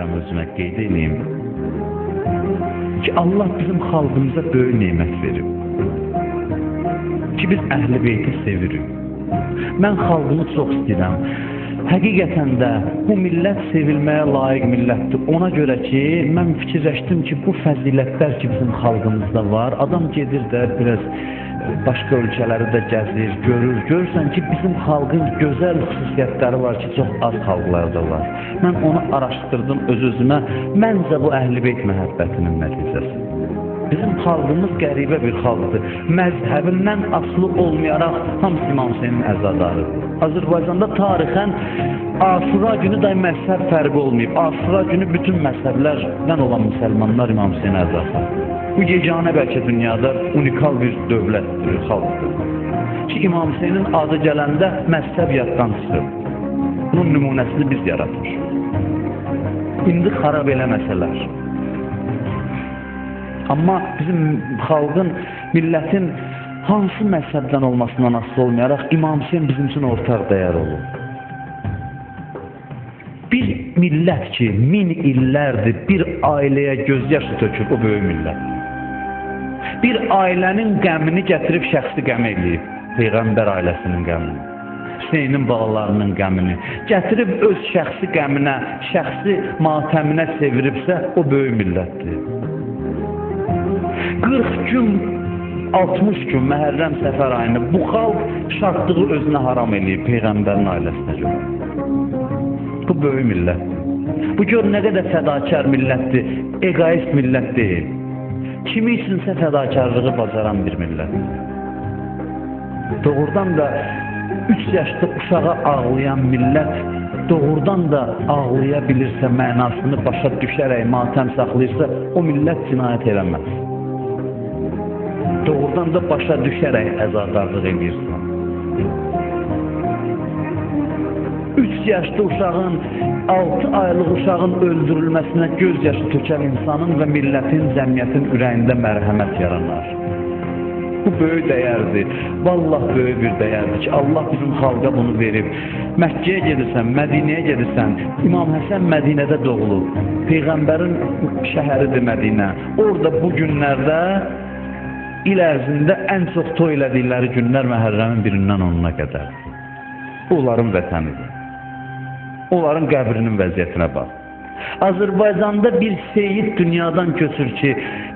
istəyirəm özümə qeyd edeyim ki, Allah bizim xalqımıza böyük nemət verib. Ki, biz Əhl-i Beyti sevirik. Mən xalqımı çox istəyirəm. Həqiqətən də bu millət sevilməyə layiq millətdir. Ona görə ki, mən fikirləşdim ki, bu fəzilətlər ki, bizim xalqımızda var, adam gedir də biraz başqa ölkələri də gəzir, görür. Görürsən ki, bizim xalqın gözəl xüsusiyyətləri var ki, çox az xalqlarda var. Mən onu araşdırdım öz-özümə. Məncə bu Əhl-i Beyt məhəbbətinin nəticəsi. Bizim xalqımız qəribə bir xalqdır. Məzhəbindən asılı olmayaraq hamısı İmam Hüseynin əzadarıdır. Azərbaycanda tarixən Aşura günü də məzhəb fərqi olmayıb. Aşura günü bütün məzhəblərdən olan müsəlmanlar İmam Hüseyin əzadır. Bu yeganə bəlkə dünyada unikal bir dövlətdir, xalqdır. Ki İmam Hüseynin adı gələndə məzhəb yaddan çıxır. Bunun nümunəsini biz yaratır. İndi xarab eləməsələr. Amma bizim xalqın, millətin hansı məzhəbdən olmasından asılı olmayaraq İmam Hüseyin bizim üçün ortaq dəyər olur. Bir millət ki, 1000 illərdir bir ailəyə gözyaşı tökür, o böyük millət. Bir ailənin qəmini gətirib şəxsi qəm eləyib, Peyğəmbər ailəsinin qəmini, Hüseynin balalarının qəmini gətirib öz şəxsi qəminə, şəxsi matəminə çeviribsə, o böyük millətdir. 40 gün, 60 gün Məhərrəm səfər ayını bu xalq şadlığı özünə haram eləyib Peyğəmbərin ailəsinə görə. Bu böyük millət. Bu gör nə qədər fədakar millətdir, egoist millət deyil. Kimi üçünsə fədakarlığı bacaran bir millət. Doğrudan da 3 yaşda uşağa ağlayan millət doğrudan da ağlaya bilirsə, mənasını başa düşərək matəm saxlayırsa, o millət cinayət eləməz. Doğrudan da başa düşərək əzadarlıq edirsən. 3 yaşlı uşağın, 6 aylıq uşağın öldürülməsinə gözyaşı tökən insanın və millətin, cəmiyyətin ürəyində mərhəmət yaranar. Bu böyük dəyərdir. Vallah böyük bir dəyərdir ki, Allah bizim xalqa bunu verib. Məkkəyə gedirsən, Mədinəyə gedirsən, İmam Həsən Mədinədə doğulub. Peyğəmbərin şəhəridir Mədinə. Orada bu günlərdə il ərzində ən çox toy elədikləri günlər Məhərrəmin 1-dən 10-una qədər. Onların vətənidir. Onların qəbrinin vəziyyətinə bax. Azərbaycanda bir seyid dünyadan köçür ki,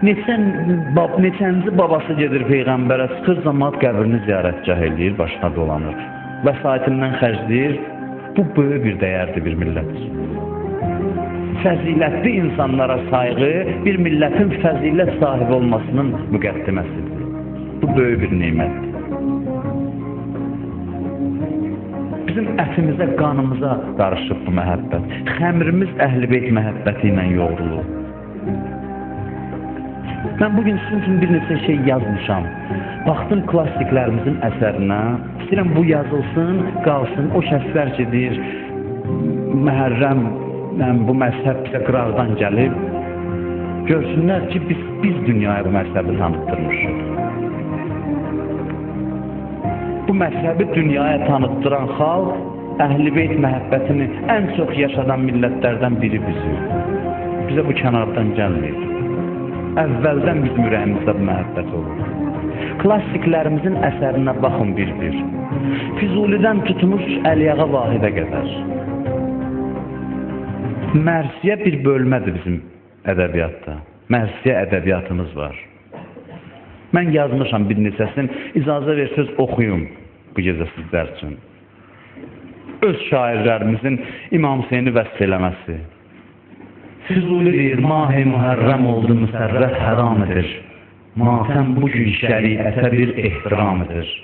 neçənci babası gedir Peyğəmbərə, çıxır cəmaət qəbrini ziyarətgah eləyir, başına dolanır. Vəsaitindən xərcləyir. Bu böyük bir dəyərdir bir millət üçün. Fəzilətli insanlara sayğı bir millətin fəzilət sahibi olmasının müqəddiməsidir. Bu böyük bir nemətdir. Bizim ətimizə, qanımıza qarışıb bu məhəbbət. Xəmrimiz Əhl-i Beyt məhəbbəti ilə yoğrulur. Mən bugün sizin üçün bir neçə şey yazmışam. Baxdım klassiklərimizin əsərinə. İstəyirəm bu yazılsın, qalsın. O şəxslər ki, deyir, Məhərrəm, bu məzhəb bizə qıraqdan gəlib. Görsünlər ki, biz dünyaya bu məzhəbi tanıtdırmışıq. Bu məzhəbi dünyaya tanıtdıran xalq Əhl-i Beyt məhəbbətini ən çox yaşadan millətlərdən biri bizik. Bizə bu kənardan gəlməyir. Əvvəldən bizim ürəyimizdə bu məhəbbət olur. Klassiklərimizin əsərinə baxın bir-bir. Füzulidən tutmuş Əliyağa Vahidə qədər. Mərsiyə bir bölmədir bizim ədəbiyyatda. Mərsiyə ədəbiyyatımız var. Mən yazmışam bir neçəsini, icazə versəz oxuyum bu gecə sizlər üçün. Öz şairlərimizin İmam Hüseyni vəsf eləməsi. Füzuli deyir, Mah-i Mühərrəm oldu müsərrət həram edir. Matəm bugün şəriətə bir ehtiram edir.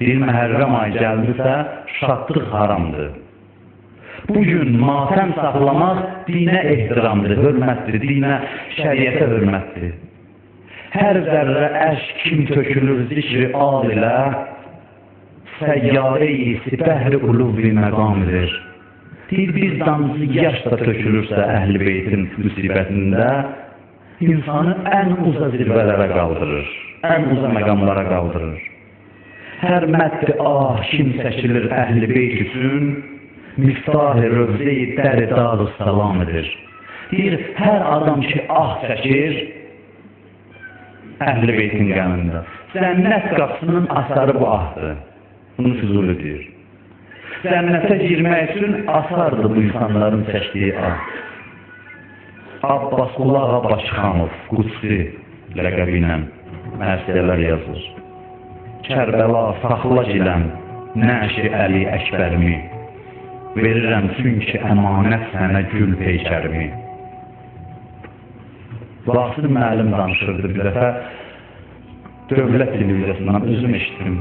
Deyir, Məhərrəm ay gəldisə, şadlıq haramdır. Bugün matəm saxlamaq dinə ehtiramdır, hörmətdir, dinə, şəriətə hörmətdir. Hər zərrə əşk kim tökülür zikri al ilə, səyyare-i sipəhri uluv-i məqamidir. Deyir, bir damcı yaş da tökülürsə Əhl-i Beytin müsibətində, insanı ən uza zirvələrə qaldırır, ən uza məqamlara qaldırır. Hər məddi kim çəkilir Əhl-i Beyt üçün, miftah-ı rövze-i dər-i dar-ı salam edir. Deyir, hər adam ki ah çəkir, Əhl-i Beytin qəmində. Cənnət qapısının asarı bu ahdır. Bunu Füzuli deyir. Cənnətə girmək üçün asardır bu insanların çəkdiyi ah. Abbas Qulu Ağa Başxanov, Qudsi ləqəbi ilə mərsiyələr yazır. Kərbəla saxla giləm, nəşi Əli Əkbərmi, verirəm çünki əmanət sənə gül peykərmi. Vasif müəllim danışırdı bir dəfə, dövlət televiziyasından özüm eşitdim.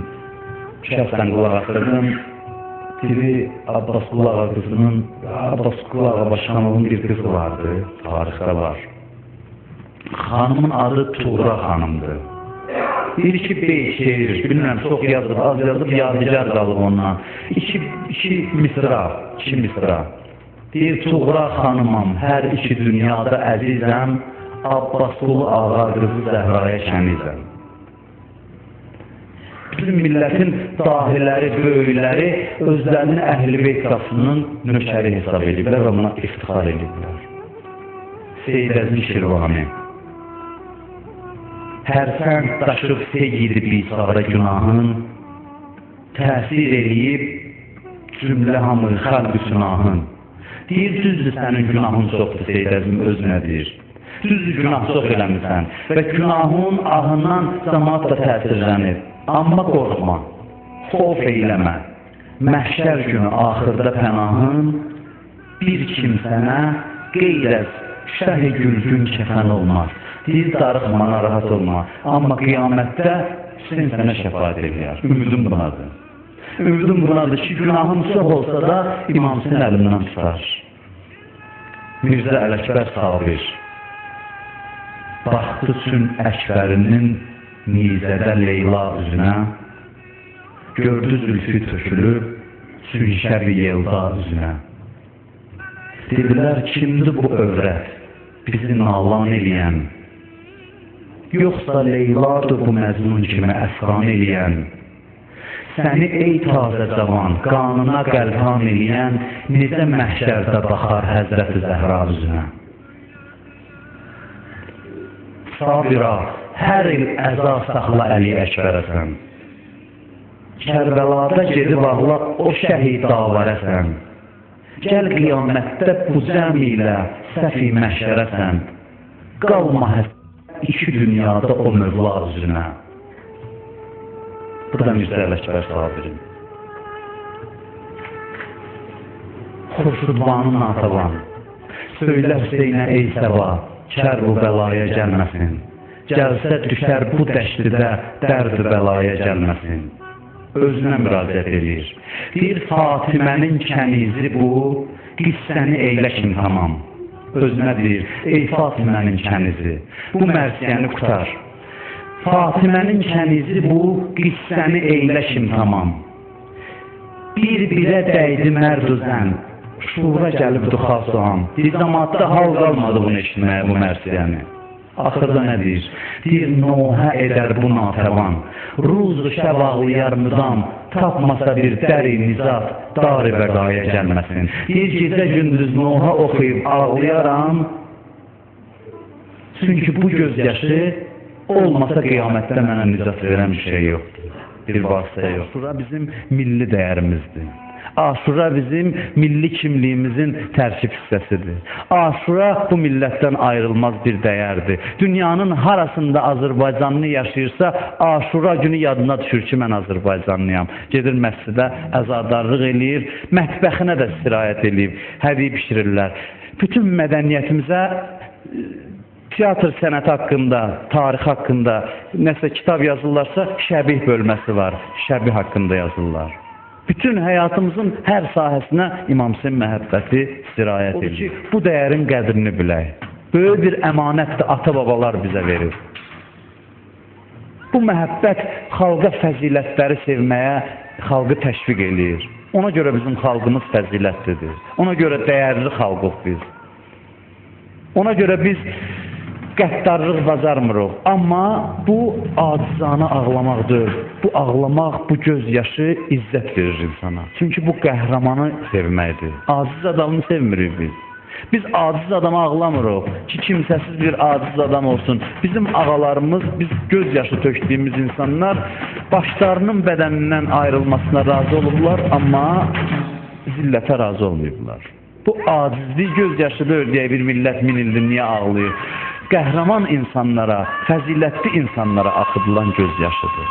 Şəxsən qulaq asırdım. Biri Abbas Qulu Ağa qızının, Abbas Qulu Ağa Başxanovun bir qızı vardı, tarixdə var. Xanımın adı Tuğra xanımdır. Deyir ki, beyt şeir, bilmirəm, çox yazıb, az yazıb, yadigar qalıb ondan. İki misra. Deyir, Tuğra xanımam, hər iki dünyada əzizəm, Abbas Qulu Ağa qızı Zəhraya kənizəm. Bizim millətin dahiləri, böyükləri özlərini Əhl-i Beyt qapısının nökəri hesab ediblər və buna iftixar ediblər. Seyyid Əzmi Şirvani Hərsən daşıb seyyidi bisara günahın, təsir eləyib cümlə hamı xəlq-ü sünahın. Deyir, düzdür sənin günahın çoxdur, Seyyid Əzmi özünə deyir. Düzdür, günah çox eləmirsən və günahın ahından cəmaat da təsirlənir. Amma qorxma, xof eyləmə, məhşər günü axırda pənahın, bir kimsənə qeyrəz, şəh-i gülgün kəfən olmaz. Deyir, darıxma, narahat olma, amma qiyamətdə Hüseyin sənə şəfaət edər. Ümidim bunadır. Ümidim bunadır ki, günahın çox olsa da İmam Hüseyin əlimdən tutar. Mirzə Ələkbər Sabir baxdı üçün Əkbərinin nizədə Leyla üzünə, gördü zülfü tökülüb sünşəbi Yelda üzünə. Dedilər, kimdir bu övrət, bizi nalan eləyən, yoxsa Leyladır bu məzmun kimi əsran eləyən, səni ey tazə cavan, qanına qəlhan eləyən, necə məhşərdə baxar Həzrəti Zəhra üzünə. Sabira, hər il əza saxla Əli Əkbərəsən, Kərbəlada gedib ağla o şəhid davarəsən, gəl qiyamətdə bu cəm ilə səfi məhşərəsən, qalma iki dünyada o mövla üzünə. Bu da Mirzə Ələkbər Sabirin. Xurşudbanı Natavan, söylə Hüseynə ey səva, kər bu bəlaya gəlməsin, gəlsə düşər bu dəştidə dərd-i bəlaya gəlməsin. Özünə müraciət edir. Deyir, Fatimənin kənizi bu, qissəni eylə kim tamam. Özünə deyir, ey Fatimənin kənizi, bu mərsiyəni qutar. Fatimənin kənizi bu, qissəni eylə kim tamam. Bir-birə dəydi mərd-ü zən, şura gəlibdi xasuam. Deyir, cəmaatda hal qalmadı bunu eşitməyə, bu mərsiyəni. Axırda nə deyir? Deyir, nohə edər bu natəvan, ruz-u şəb ağlayar müdam, tapmasa bir dəri nizat, dar-ı bəqaya gəlməsin. Deyir, gecə gündüz nohə oxuyub ağlayaram, çünki bu gözyaşı olmasa qiyamətdə mənə nizat verən bir şey yoxdur, bir vasitə yoxdur. Aşura bizim milli dəyərimizdir. Aşura bizim milli kimliyimizin tərkib hissəsidir. Aşura bu millətdən ayrılmaz bir dəyərdir. Dünyanın harasında Azərbaycanlı yaşayırsa, Aşura günü yadına düşür ki, mən Azərbaycanlıyam. Gedir məscidə, əzadarlıq eləyir, mətbəxinə də istirayət eləyib, hədiy bişirirlər. Bütün mədəniyyətimizə teatr sənəti haqqında, tarix haqqında nəsə kitab yazırlarsa, şəbih bölməsi var, şəbih haqqında yazırlar. Bütün həyatımızın hər sahəsinə İmam Hüseyin məhəbbəti sirayət edir. Bu dəyərin qədrini bilək. Böyük bir əmanətdir, ata-babalar bizə verir. Bu məhəbbət xalqa fəzilətləri sevməyə xalqı təşviq eləyir. Ona görə bizim xalqımız fəzilətlidir. Ona görə dəyərli xalqıq biz. Ona görə biz qəddarlıq bacarmırıq. Amma bu acizanə ağlamaq deyil. Bu ağlamaq, bu gözyaşı izzət verir insana. Çünki bu qəhrəmanı sevməkdir. Aciz adamını sevmirik biz. Biz aciz adama ağlamırıq ki, kimsəsiz bir aciz adam olsun. Bizim ağalarımız, biz gözyaşı tökdüyümüz insanlar başlarının bədənindən ayrılmasına razı olurlar, amma zillətə razı olmayıblar. Bu acizlik gözyaşı deyil deyə bir millət min ildir niyə ağlayır? Qəhrəman insanlara, fəzilətli insanlara axıdılan gözyaşıdır.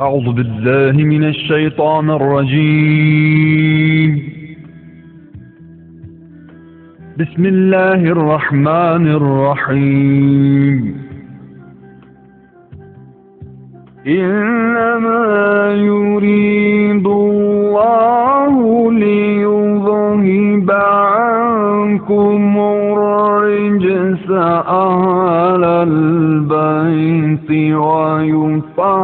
أعوذ بالله من الشيطان الرجيم بسم الله الرحمن الرحيم إنما يريد الله ليذهب عنكم الرجس أهل البيت ويطهركم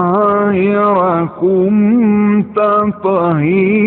تطهيرا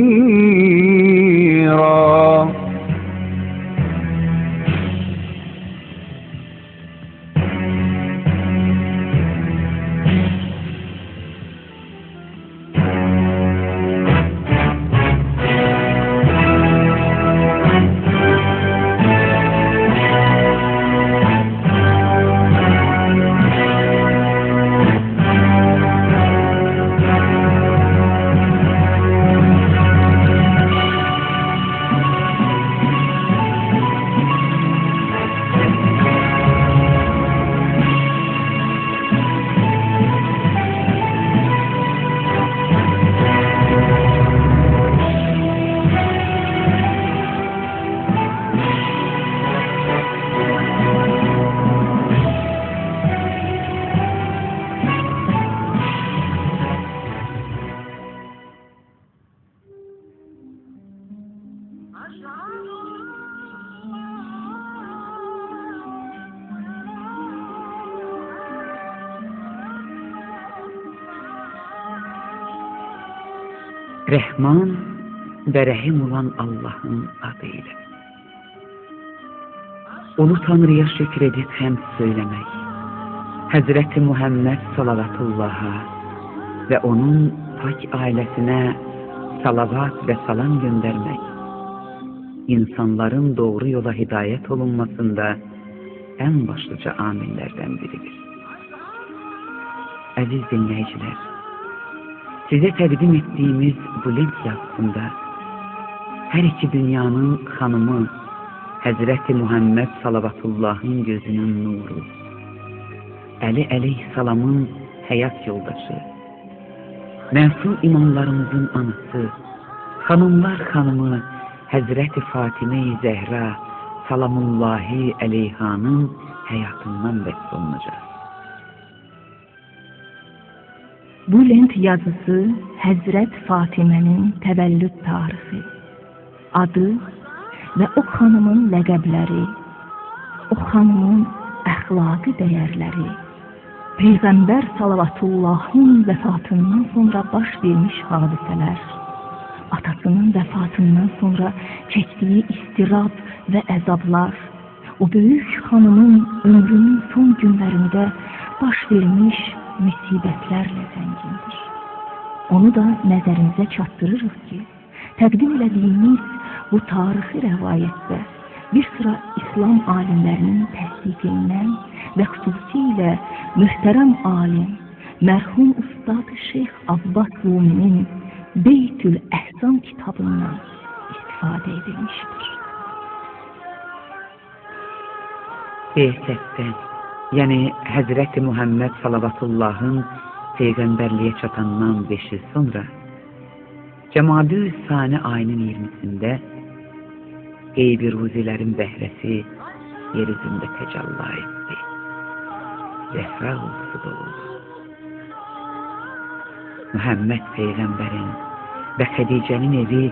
Rəhman və Rəhim olan Allahın adıyla. Onu Tanrıya şükür edib həmd söyləmək, Həzrəti Muhammed salavatullaha və onun pak ailəsinə salavat və salam göndərmək, insanların doğru yola hidayət olunmasında ən başlıca amillərdən biridir. Əziz dinləyicilər, sizə təqdim etdiyimiz bu lent yazısında hər iki dünyanın xanımı Həzrəti Muhammed salavatullahın gözünün nuru, Əli əleyhissalamın həyat yoldaşı, məsum imamlarımızın anası, xanımlar xanımı Həzrəti Fatimə-i Zəhra salamullahi əleyhanın həyatından bəhs olunacaq. Bu lent yazısı Həzrət Fatimənin təvəllüd tarixi, adı və o xanımın ləqəbləri, o xanımın əxlaqi dəyərləri, Peyğəmbər salavatullahın vəfatından sonra baş vermiş hadisələr, atasının vəfatından sonra çəkdiyi istirab və əzablar, o böyük xanımın ömrünün son günlərində baş vermiş müsibətlərlə zəngindir. Onu da nəzərinizə çatdırırıq ki, təqdim elədiyimiz bu tarixi rəvayətdə bir sıra İslam alimlərinin təsdiqindən və xüsusilə möhtərəm alim, mərhum Ustad Şeyx Abbas Ruminin Beytül Əhzam kitabından istifadə edilmişdir. Behsətdən, yəni Həzrəti Muhammed salavatullahın Peyğəmbərliyə çatandan 5 il sonra Cəmadü Sani ayının 20'sində qeybi ruzilərin bəhrəsi yer üzündə təcalla etdi. Zəhra ulduzu doğuldu. Muhammed Peyğəmbərin və Xədicənin evi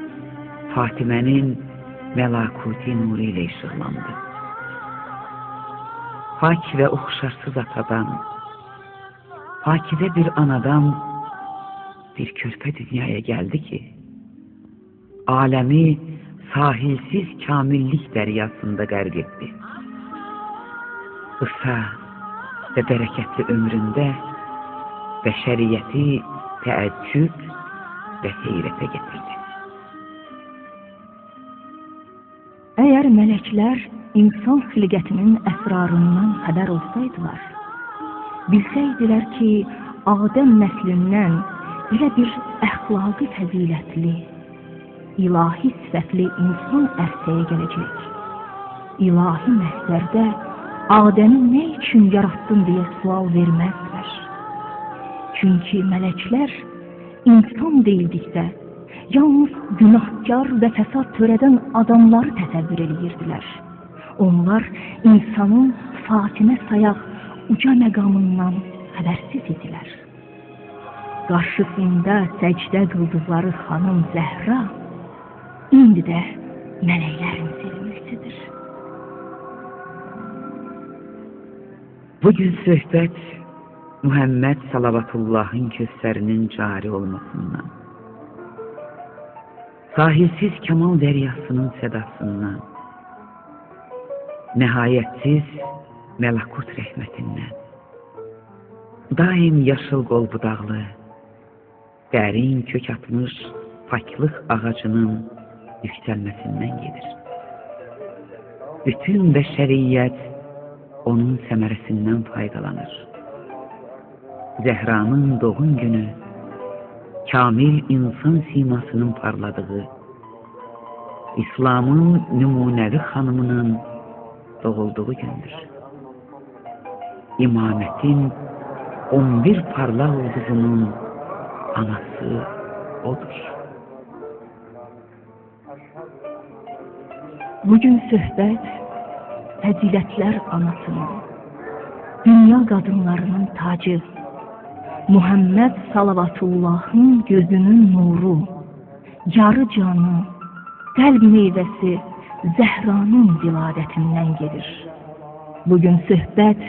Fatimənin məlakuti nuru ilə işıqlandı. Pak və oxşarsız atadan, pakizə bir anadan bir körpə dünyaya gəldi ki, aləmi sahilsiz kamillik dəryasında qərq etdi. Qısa və bərəkətli ömründə bəşəriyyəti təəccüb və heyrətə getirdi. Əgər mələklər insan xilqətinin əsrarından xəbər olsaydılar, bilsəydilər ki, Adəm nəslindən elə bir əxlaqi fəzilətli, ilahi sifətli insan ərsəyə gələcək. İlahi məhzərdə Adəmi nə üçün yarattın deyə sual verməzlər. Çünki mələklər insan deyildikdə, yalnız günahkar və fəsad törədən adamları təsəvvür edirdilər. Onlar insanın Fatimə sayaq uca məqamından xəbərsiz idilər. Qarşısında səcdə qıldıqları xanım Zəhra, indi də mələklərin sevimlisidir. Bugün söhbət Muhammed Salavatullahın köstərinin cari olmasından, sahilsiz kamal dəryasının sədasından, nəhayətsiz məlakut rəhmətindən, daim yaşıl qol budaqlı, dərin kök atmış paklıq ağacının yüksəlməsindən gedir. Bütün bəşəriyyət onun səmərəsindən faydalanır. Zəhranın doğum günü, kamil insan simasının parladığı, İslamın nümunəvi xanımının doğulduğu gündür. İmamətin 11 parlaq ulduzunun anası odur. Bugün söhbət fəzilətlər anasının, dünya qadınlarının tacı, Muhammed Salavatullahın gözünün nuru, yarı canı, qəlb meyvəsi Zəhranın viladətindən gedir. Bugün söhbət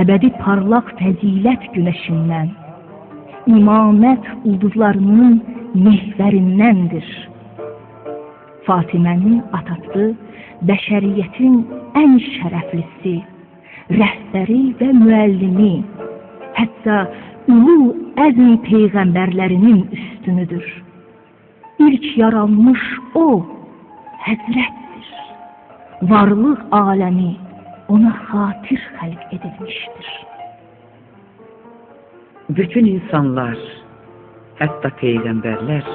əbədi parlaq fəzilət günəşindən, imamət ulduzlarının mehvərindəndir. Fatimənin atası bəşəriyyətin ən şərəflisi, rəhbəri və müəllimi, hətta ulu əzm peyğəmbərlərinin üstünüdür. İlk yaralmış o, həzrətdir. Varlıq aləmi ona xatir xəlq edilmişdir. Bütün insanlar, hətta peyğəmbərlər,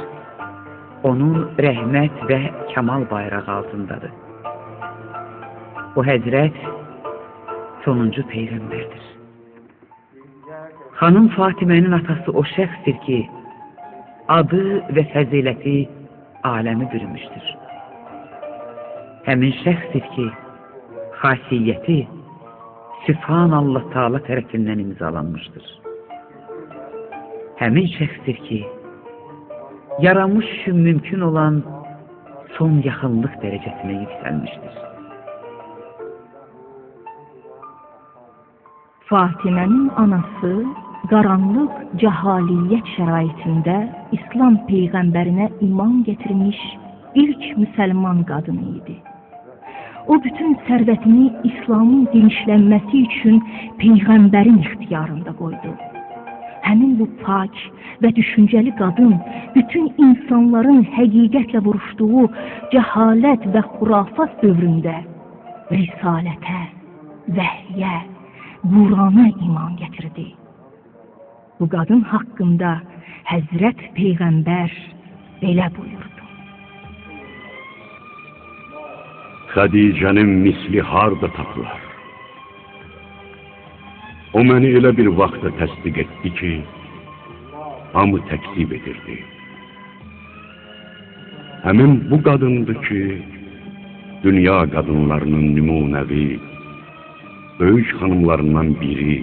onun rəhmət və kamal bayrağı altındadır. O həzrət sonuncu peyğəmbərdir. Xanım Fatimənin atası o şəxsdir ki, adı və fəziləti aləmi bürümüşdür. Həmin şəxsdir ki, xasiyyəti Sübhanallah Teala tərəfindən imzalanmışdır. Həmin şəxsdir ki, yaranmış üçün mümkün olan son yaxınlıq dərəcəsinə yüksəlmişdir. Fatimənin anası qaranlıq cahaliyyət şəraitində İslam peyğəmbərinə iman gətirmiş ilk müsəlman qadını idi. O bütün sərvətini İslamın genişlənməsi üçün peyğəmbərin ixtiyarında qoydu. Həmin bu pak və düşüncəli qadın bütün insanların həqiqətlə vuruşduğu cəhalət və xurafat dövründə risalətə, vəhyə, Qurana iman gətirdi. Bu qadın haqqında Həzrət Peyğəmbər belə buyurdu. Xədicənin misli harda tapılar? O məni elə bir vaxtda təsdiq etdi ki, hamı təkzib edirdi. Həmin bu qadındır ki, dünya qadınlarının nümunəvi, böyük xanımlarından biri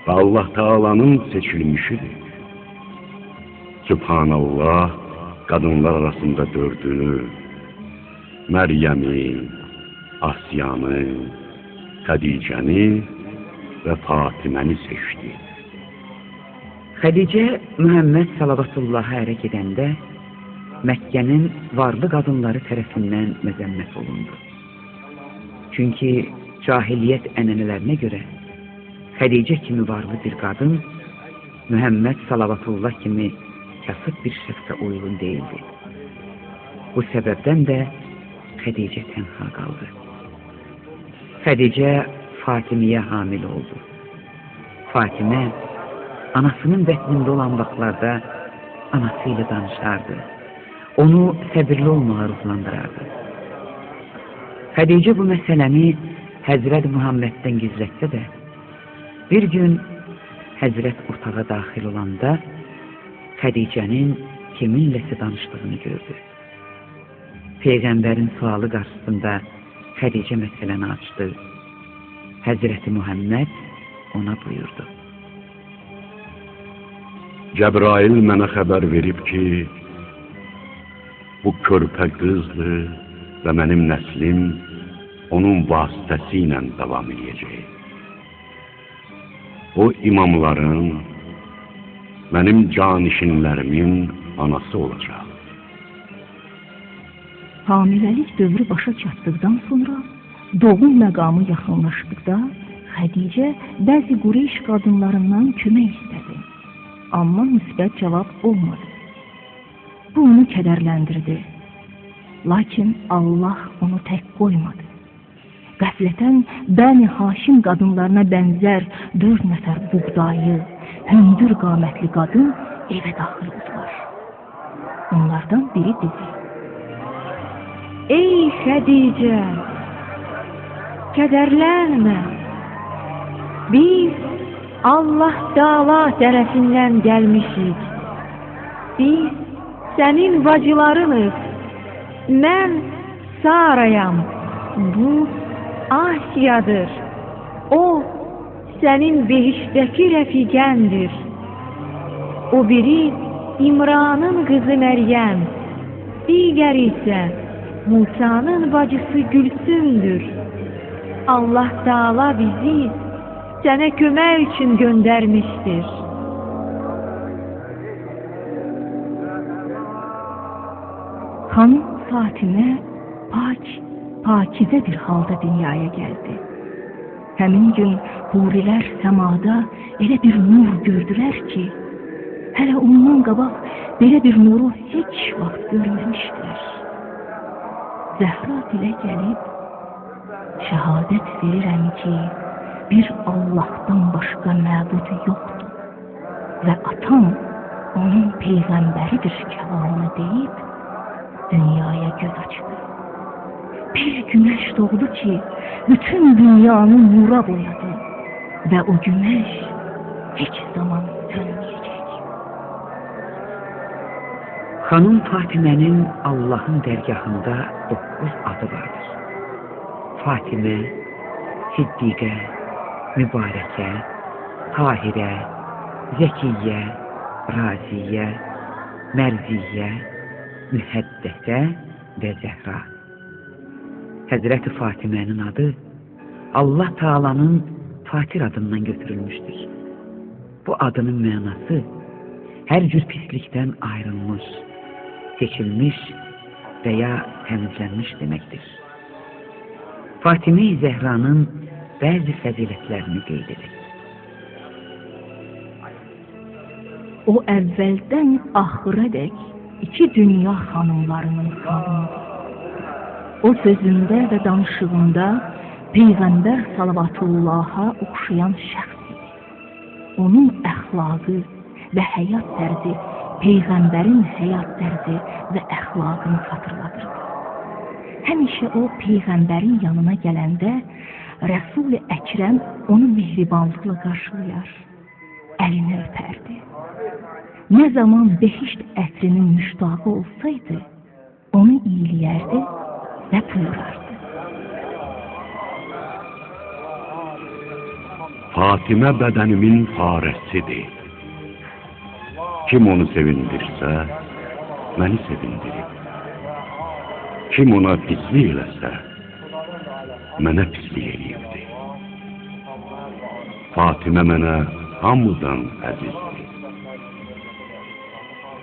və Allah Teala'nın seçilmişidir. Sübhanallah, qadınlar arasında dördünü, Məryəmi, Asiyanı, Xədicəni və Fatiməni seçdi. Xədicə Muhammed Salavatullah'a ərə gedəndə Məkkənin varlı qadınları tərəfindən məzəmmət olundu. Çünki cahiliyyət ənənələrinə görə Xədicə kimi varlı bir qadın Mühəmməd salavatullah kimi kasıb bir şəxsə uyğun deyildi. Bu səbəbdən də Xədicə tənha qaldı. Xədicə Fatimiyə hamil oldu. Fatimə anasının bətnində olan vaxtlarda anası ilə danışardı. Onu səbirli olmağa ruhlandırardı. Xədicə bu məsələni Həzrət Muhammeddən gizlətsə də, bir gün Həzrət otağa daxil olanda Xədicənin kiminləsə danışdığını gördü. Peyğəmbərin sualı qarşısında Xədicə məsələni açdı. Həzrəti Muhammed ona buyurdu. Cəbrail mənə xəbər verib ki, bu körpə qızdır və mənim nəslim onun vasitəsi ilə davam edəcək. O imamların, mənim canişinlərimin anası olacaq. Hamiləlik dövrü başa çatdıqdan sonra, doğum məqamı yaxınlaşdıqda, Xədicə bəzi Qureyş qadınlarından kömək istədi. Amma müsbət cavab olmadı. Bu onu kədərləndirdi. Lakin Allah onu tək qoymadı. Qəflətən Bəni Haşim qadınlarına bənzər 4 nəfər buğdayı, hündür qamətli qadın evə daxil oldular. Onlardan biri dedi: "Ey Xədicə, kədərlənmə. Biz Allah Taala tərəfindən gəlmişik. Biz sənin bacılarınıq. Mən Sarayam. Bu Asiyadır. O sənin behiştdəki rəfiqəndir. O biri İmranın qızı Məryəm. Digəri isə Musa'nın bacısı Gülsümdür. Allah Taala bizi sənə kömək üçün göndərmişdir." Xanım Fatimə pakizə bir halda dünyaya gəldi. Həmin gün hurilər səmada elə bir nur gördülər ki, hələ ondan qabaq belə bir nuru heç vaxt görməmişdilər. Zəhra dilə gəlib, "Şəhadət verirəm ki, bir Allahdan başqa məbud yoxdur və atam onun peyğəmbəridir" kəlamını deyib, dünyaya göz açdı. Bir günəş doğdu ki, bütün dünyanı nura boyadı və o günəş heç zaman sönməyəcək. Xanım Fatimənin Allahın dərgahında 9 adı vardır. Fatimə, Siddiqə, Mübarəkə, Tahirə, Zəkiyyə, Raziyyə, Mərziyyə, Mühəddəsə və Zəhra. Həzrəti Fatimənin adı Allah Taala'nın Fatir adından götürülmüşdür. Bu adının mənası hər cür pislikdən ayrılmış, seçilmiş və ya təmizlənmiş deməkdir. Fatimə-i Zəhranın bəzi fəzilətlərini qeyd edək. O əvvəldən axıradək 2 dünya xanımlarının xanımıdır. O sözündə və danışığında Peyğəmbər salavatullaha oxşayan şəxs idi. Onun əxlaqı və həyat tərzi Peyğəmbərin həyat tərzi və əxlaqını xatırladırdı. Həmişə o Peyğəmbərin yanına gələndə Rəsul-i Əkrəm onu mehribanlıqla qarşılayar, əlini öpərdi. Nə zaman behişt ətrinin müştaqı olsaydı, onu iyiləyərdi və buyurardı: Fatimə bədənimin farəsidir. Kim onu sevindirsə, məni sevindirir. Kim ona pislik eləsə, mənə pislik eləyirdi. Fatimə mənə hamıdan əzizdir.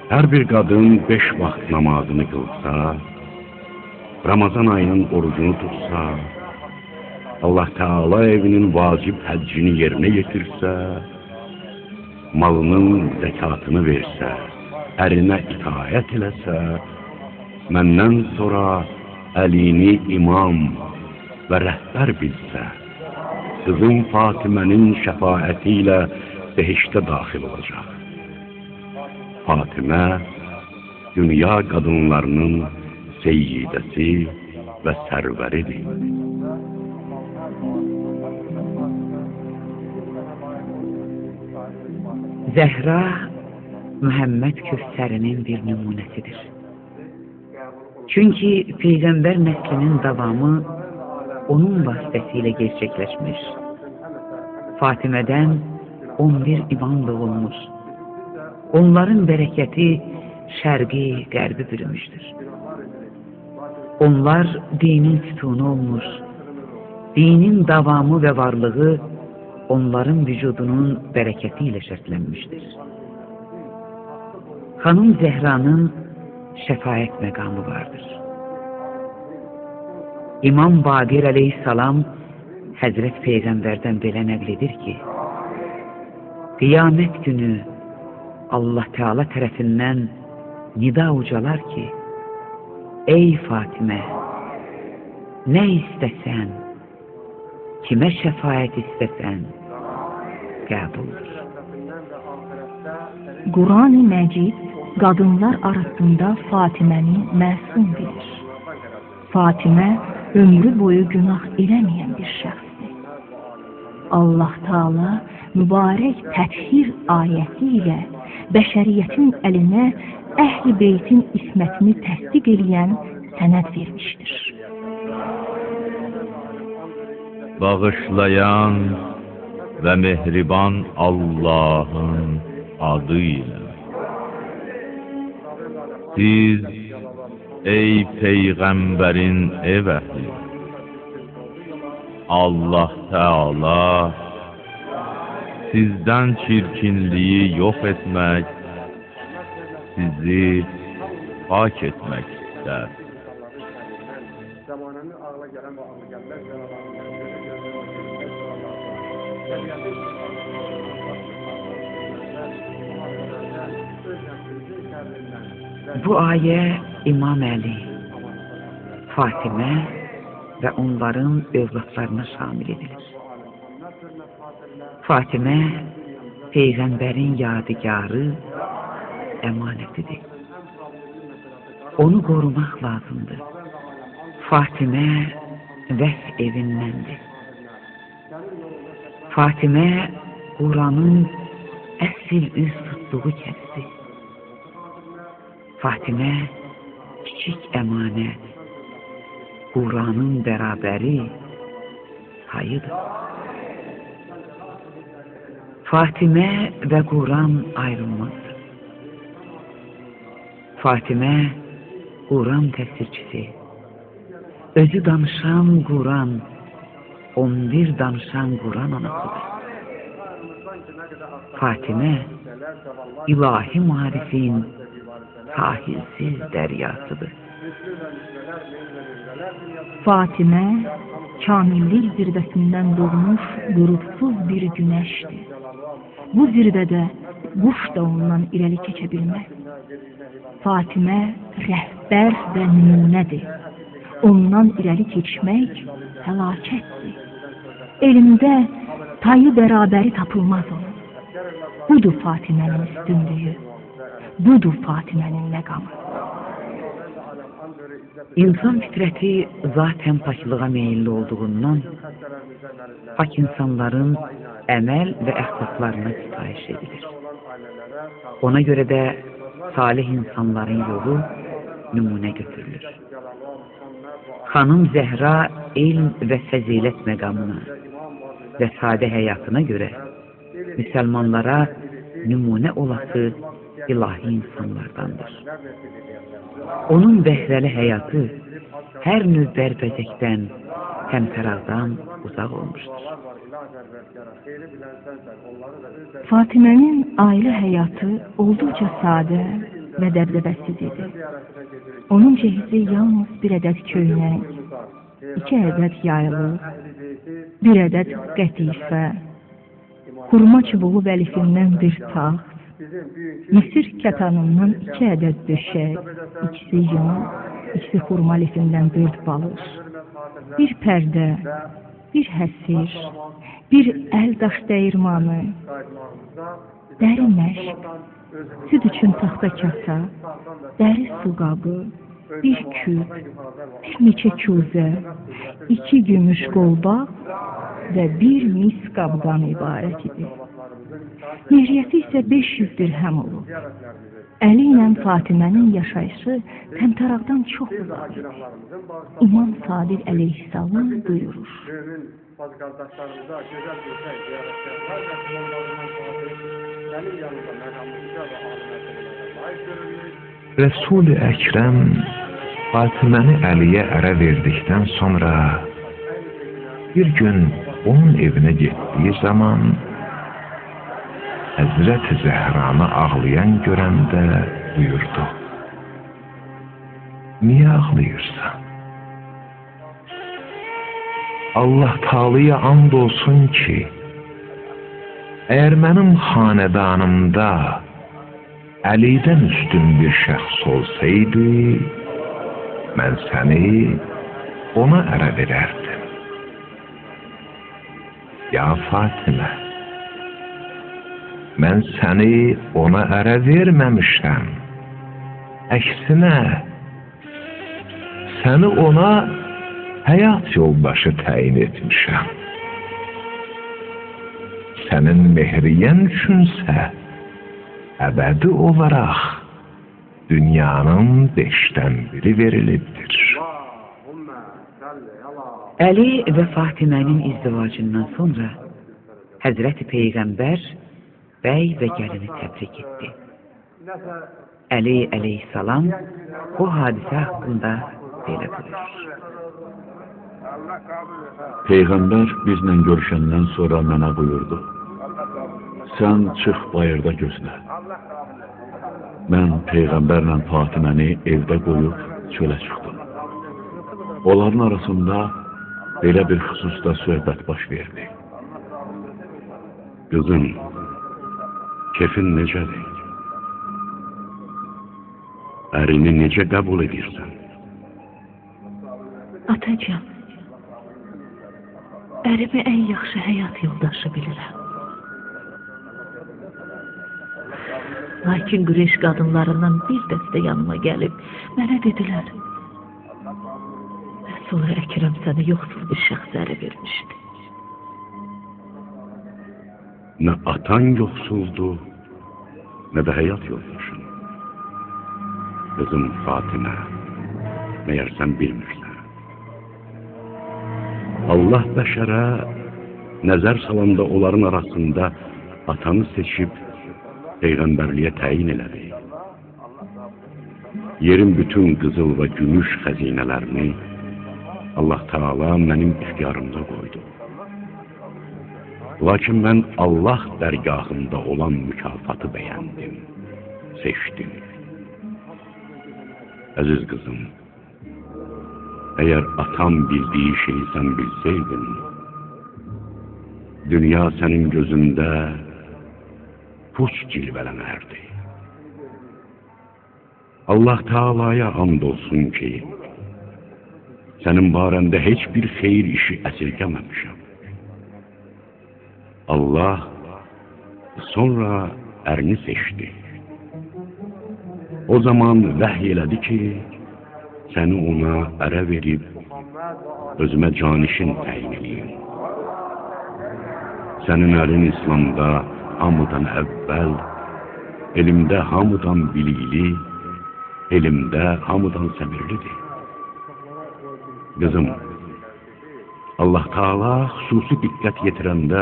Hər bir qadın 5 vaxt namazını qılsa, Ramazan ayının orucunu tutsa, Allah Teala evinin vacib həccini yerinə yetirsə, malının zəkatını versə, ərinə itaət eləsə, məndən sonra əlini imam və rəhbər bilsə, qızım Fatimənin şəfaəti ilə behiştə daxil olacaq. Fatimə, dünya qadınlarının seyyidəsi və sərvəridir. Zəhra, Muhammed Kövsərinin bir nümunəsidir. Çünki Peyğəmbər nəslinin davamı onun vasitəsilə gerçəkləşmiş. Fatimədən 11 imam doğulmuş. Onların bərəkəti şərqi, qərbi bürümüşdür. Onlar dinin sütunu olmuş. Dinin davamı və varlığı onların vücudunun bərəkəti ilə şərtlənmişdir. Xanım Zəhranın şəfaət məqamı vardır. İmam Baqir əleyhissalam Həzrət Peyğəmbərdən belə nəql edir ki, qiyamət günü Allah Teala tərəfindən nida ucalar ki, ey Fatimə, nə istəsən, kimə şəfaət istəsən, qəbuldur. Quran-ı Məcid qadınlar arasında Fatiməni məsum bilir. Fatimə ömrü boyu günah eləməyən bir şəxsdir. Allah Teala mübarək təthir ayəti ilə bəşəriyyətin əlinə Əhl-i Beytin ismətini təsdiq edən sənəd vermişdir. Bağışlayan və mehriban Allahın adı ilə. Siz, ey Peyğəmbərin ev əhli, Allah Teala sizdən çirkinliyi yox etmək, sizi pak etmək istər. Bu ayə İmam Əli, Fatimə və onların övladlarına şamil edilir. Fatimə, Peyğəmbərin yadigarı, əmanətidir. Onu qorumaq lazımdır. Fatimə vəh evindəndir. Fatimə, Quranın əsl üz tutduğu kəsdir. Fatimə, kiçik əmanət, Quranın bərabəri sayıdır. Fatimə və Quran ayrılmazdır. Fatimə, Quran təfsirçisi. Özü danışan Quran, 11 danışan Quran anasıdır. Fatimə, ilahi marifin sahilsiz dəryasıdır. Fatimə, kamillik zirvəsindən doğmuş qürubsuz bir günəşdir. Bu zirvədə quş da ondan irəli keçə bilməz. Fatimə, rəhbər və nümunədir. Ondan irəli keçmək fəlakətdir. Elmdə tayı bərabəri tapılmaz onun. Budur Fatimənin üstünlüyü. Budur Fatimənin məqamı. İnsan fitrəti zaten paklığa meyilli olduğundan pak insanların əməl və əxlaqlarına sitayiş edilir. Ona görə də salih insanların yolu nümunə götürülür. Xanım Zəhra elm və fəzilət məqamına və sadə həyatına görə müsəlmanlara nümunə olası ilahi insanlardandır. Onun bəhrəli həyatı hər növ bərbəzəkdən, təmtəraqdan uzaq olmuşdur. Fatimənin ailə həyatı olduqca sadə, və dəbdəbəsiz idi. Onun cehizi yalnız bir ədəd köynək, 2 ədəd yaylıq, 1 ədəd qətifə, xurma çubuğu və lifindən bir taxt, Misir kətanından 2 ədəd döşək, ikisi yun, ikisi xurma lifindən 4 balış, bir pərdə, bir həsir, bir əl daş dəyirmanı, dəri məşq, süd üçün taxta kasa, dəri su qabı, bir küp, bir neçə kuzə, 2 gümüş qolbaq və bir mis qabdan ibarət idi. Mehriyyəti isə 500 dirhəm olub. Əli ilə Fatimənin yaşayışı təmtəraqdan çox uzaq idi. İmam Sadiq əleyhissalam buyurur. Resul-i Əkrəm Fatiməni Əliyə ərə verdikdən sonra bir gün onun evinə getdiyi zaman Həzrət-i Zəhranı ağlayan görəndə buyurdu: Niyə ağlayırsan? Allah Taala'ya and olsun ki, əgər mənim xanedanımda Əlidən üstün bir şəxs olsaydı, mən səni ona ərə verərdim. Ya Fatimə, mən səni ona ərə verməmişəm. Əksinə, səni ona həyat yoldaşı təyin etmişəm. Sənin mehriyyən üçünsə əbədi olaraq dünyanın 5'dən biri verilibdir. Əli və Fatimənin izdivacından sonra Həzrəti Peyğəmbər bəy və gəlini təbrik etdi. Əli əleyhissalam bu hadisə haqqında belə buyurur. Peyğəmbər bizlə görüşəndən sonra mənə buyurdu: Sən çıx bayırda gözlə. Mən Peyğəmbərlə Fatiməni evdə qoyub çölə çıxdım. Onların arasında belə bir xüsusda söhbət baş verdi. Qızım, kefin necədir? Ərini necə qəbul edirsən? Atacam, ərimi ən yaxşı həyat yoldaşı bilirəm. Lakin Qureyş qadınlarından bir dəstə yanıma gəlib mənə dedilər: Resul-i Əkrəm səni yoxsul bir şəxslərə vermişdi. Nə atan yoxsuldu, nə də həyat yoldaşın. Qızım Fatimə, məyər sən bilmirsən? Allah bəşərə nəzər salanda onların arasında atanı seçib Peyğəmbərliyə təyin elədi. Yerin bütün qızıl və gümüş xəzinələrini Allah Teala mənim ixtiyarımda qoydu. Lakin mən Allah dərgahında olan mükafatı bəyəndim, seçdim. Əziz qızım, əgər atam bildiyi şeyi sən bilsəydin, dünya sənin gözündə puç cilvələnərdi. Allah Teala'ya and olsun ki, sənin barəndə heç bir xeyir işi əsirgəməmişəm. Allah sonra ərini seçdi. O zaman vəhy elədi ki, səni ona ərə verib, özümə canişin təyin edeyim. Sənin ərin İslamda hamıdan əvvəl, elmdə hamıdan bilikli, elmdə hamıdan səbirlidir. Qızım, Allah Teala xüsusi diqqət yetirəndə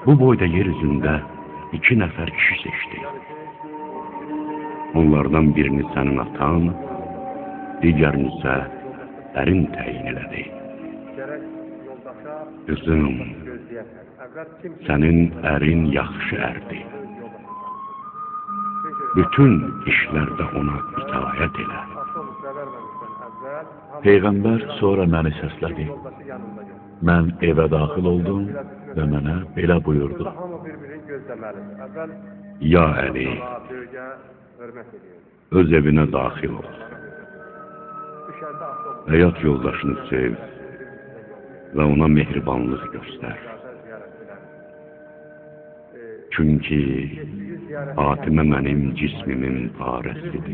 bu boyda yer üzündə 2 nəfər kişi seçdi. Onlardan birini sənin atan, digərini isə ərin təyin elədi. Qızım, sənin ərin yaxşı ərdi. bütün işlərdə ona itaət elə. Peyğəmbər sonra məni səslədi. Mən evə daxil oldum və mənə belə buyurdu. Ya Əli, öz evinə daxil ol. Həyat yoldaşını sev və ona mehribanlıq göstər. Çünki Fatimə mənim cismimin parəsidir.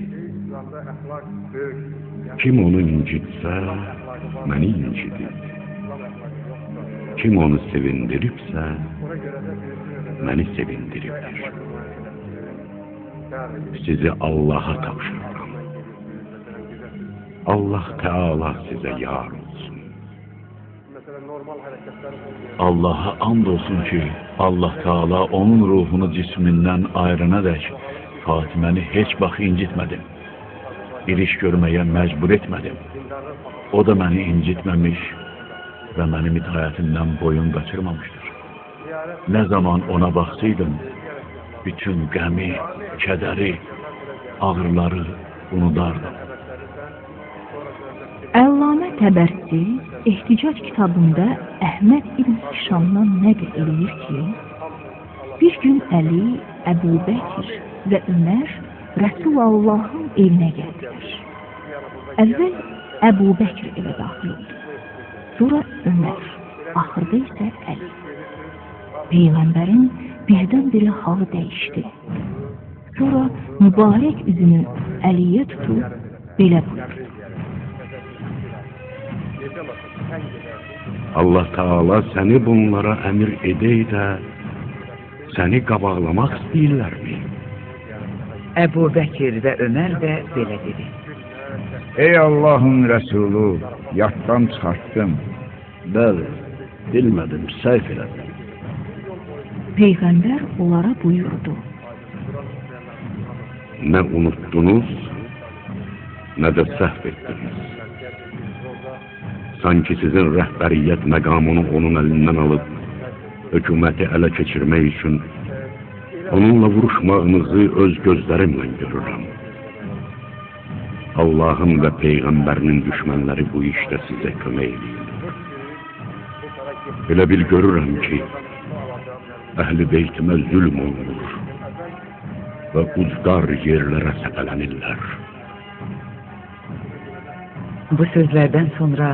Kim onu incitsə, məni incidir. Kim onu sevindiribsə, məni sevindiribdir. Sizi Allah'a tapşırıram. Allah Teala sizə yar olsun. Allah'a and olsun ki, Allah Teala onun ruhunu cismindən ayrına dək Fatiməni heç vaxt incitmədim. Bir iş görməyə məcbur etmədim. O da məni incitməmiş və mənim itaətimdən boyun qaçırmamışdır. Nə zaman ona baxsaydım, bütün qəmi, kədəri, ağrıları unudardım. Əllamə Təbərsi ehticac kitabında Əhməd ibn Hişamdan nəql edir ki, bir gün Əli, Əbu Bəkir və Ömər Rəsulullahın evinə gəldilər. Əvvəl Əbu Bəkir evə daxil oldu. Sonra Ömər, axırda isə Əli. Peyğəmbərin birdən-birə halı dəyişdi. Sonra mübarək üzünü Əliyə tutub belə buyurdu. Allah Teala səni bunlara əmir edək də, səni qabaqlamaq istəyirlərmi? Əbu Bəkir və Ömər də belə dedi. Ey Allahın Rəsulü, yaddan çıxartdım. Bəli, bilmədim, səhv elədim. Peyğəmbər onlara buyurdu. Nə unutdunuz, nə də səhv etdiniz. Sanki sizin rəhbəriyyət məqamını onun əlindən alıb, hökuməti ələ keçirmək üçün onunla vuruşmağınızı öz gözlərimlə görürəm. Allahın və Peyğəmbərinin düşmənləri bu işdə sizə kömək edirlər. Elə bil görürəm ki, əhl-i beytimə zülm olunur və ucqar yerlərə səpələnirlər. Bu sözlərdən sonra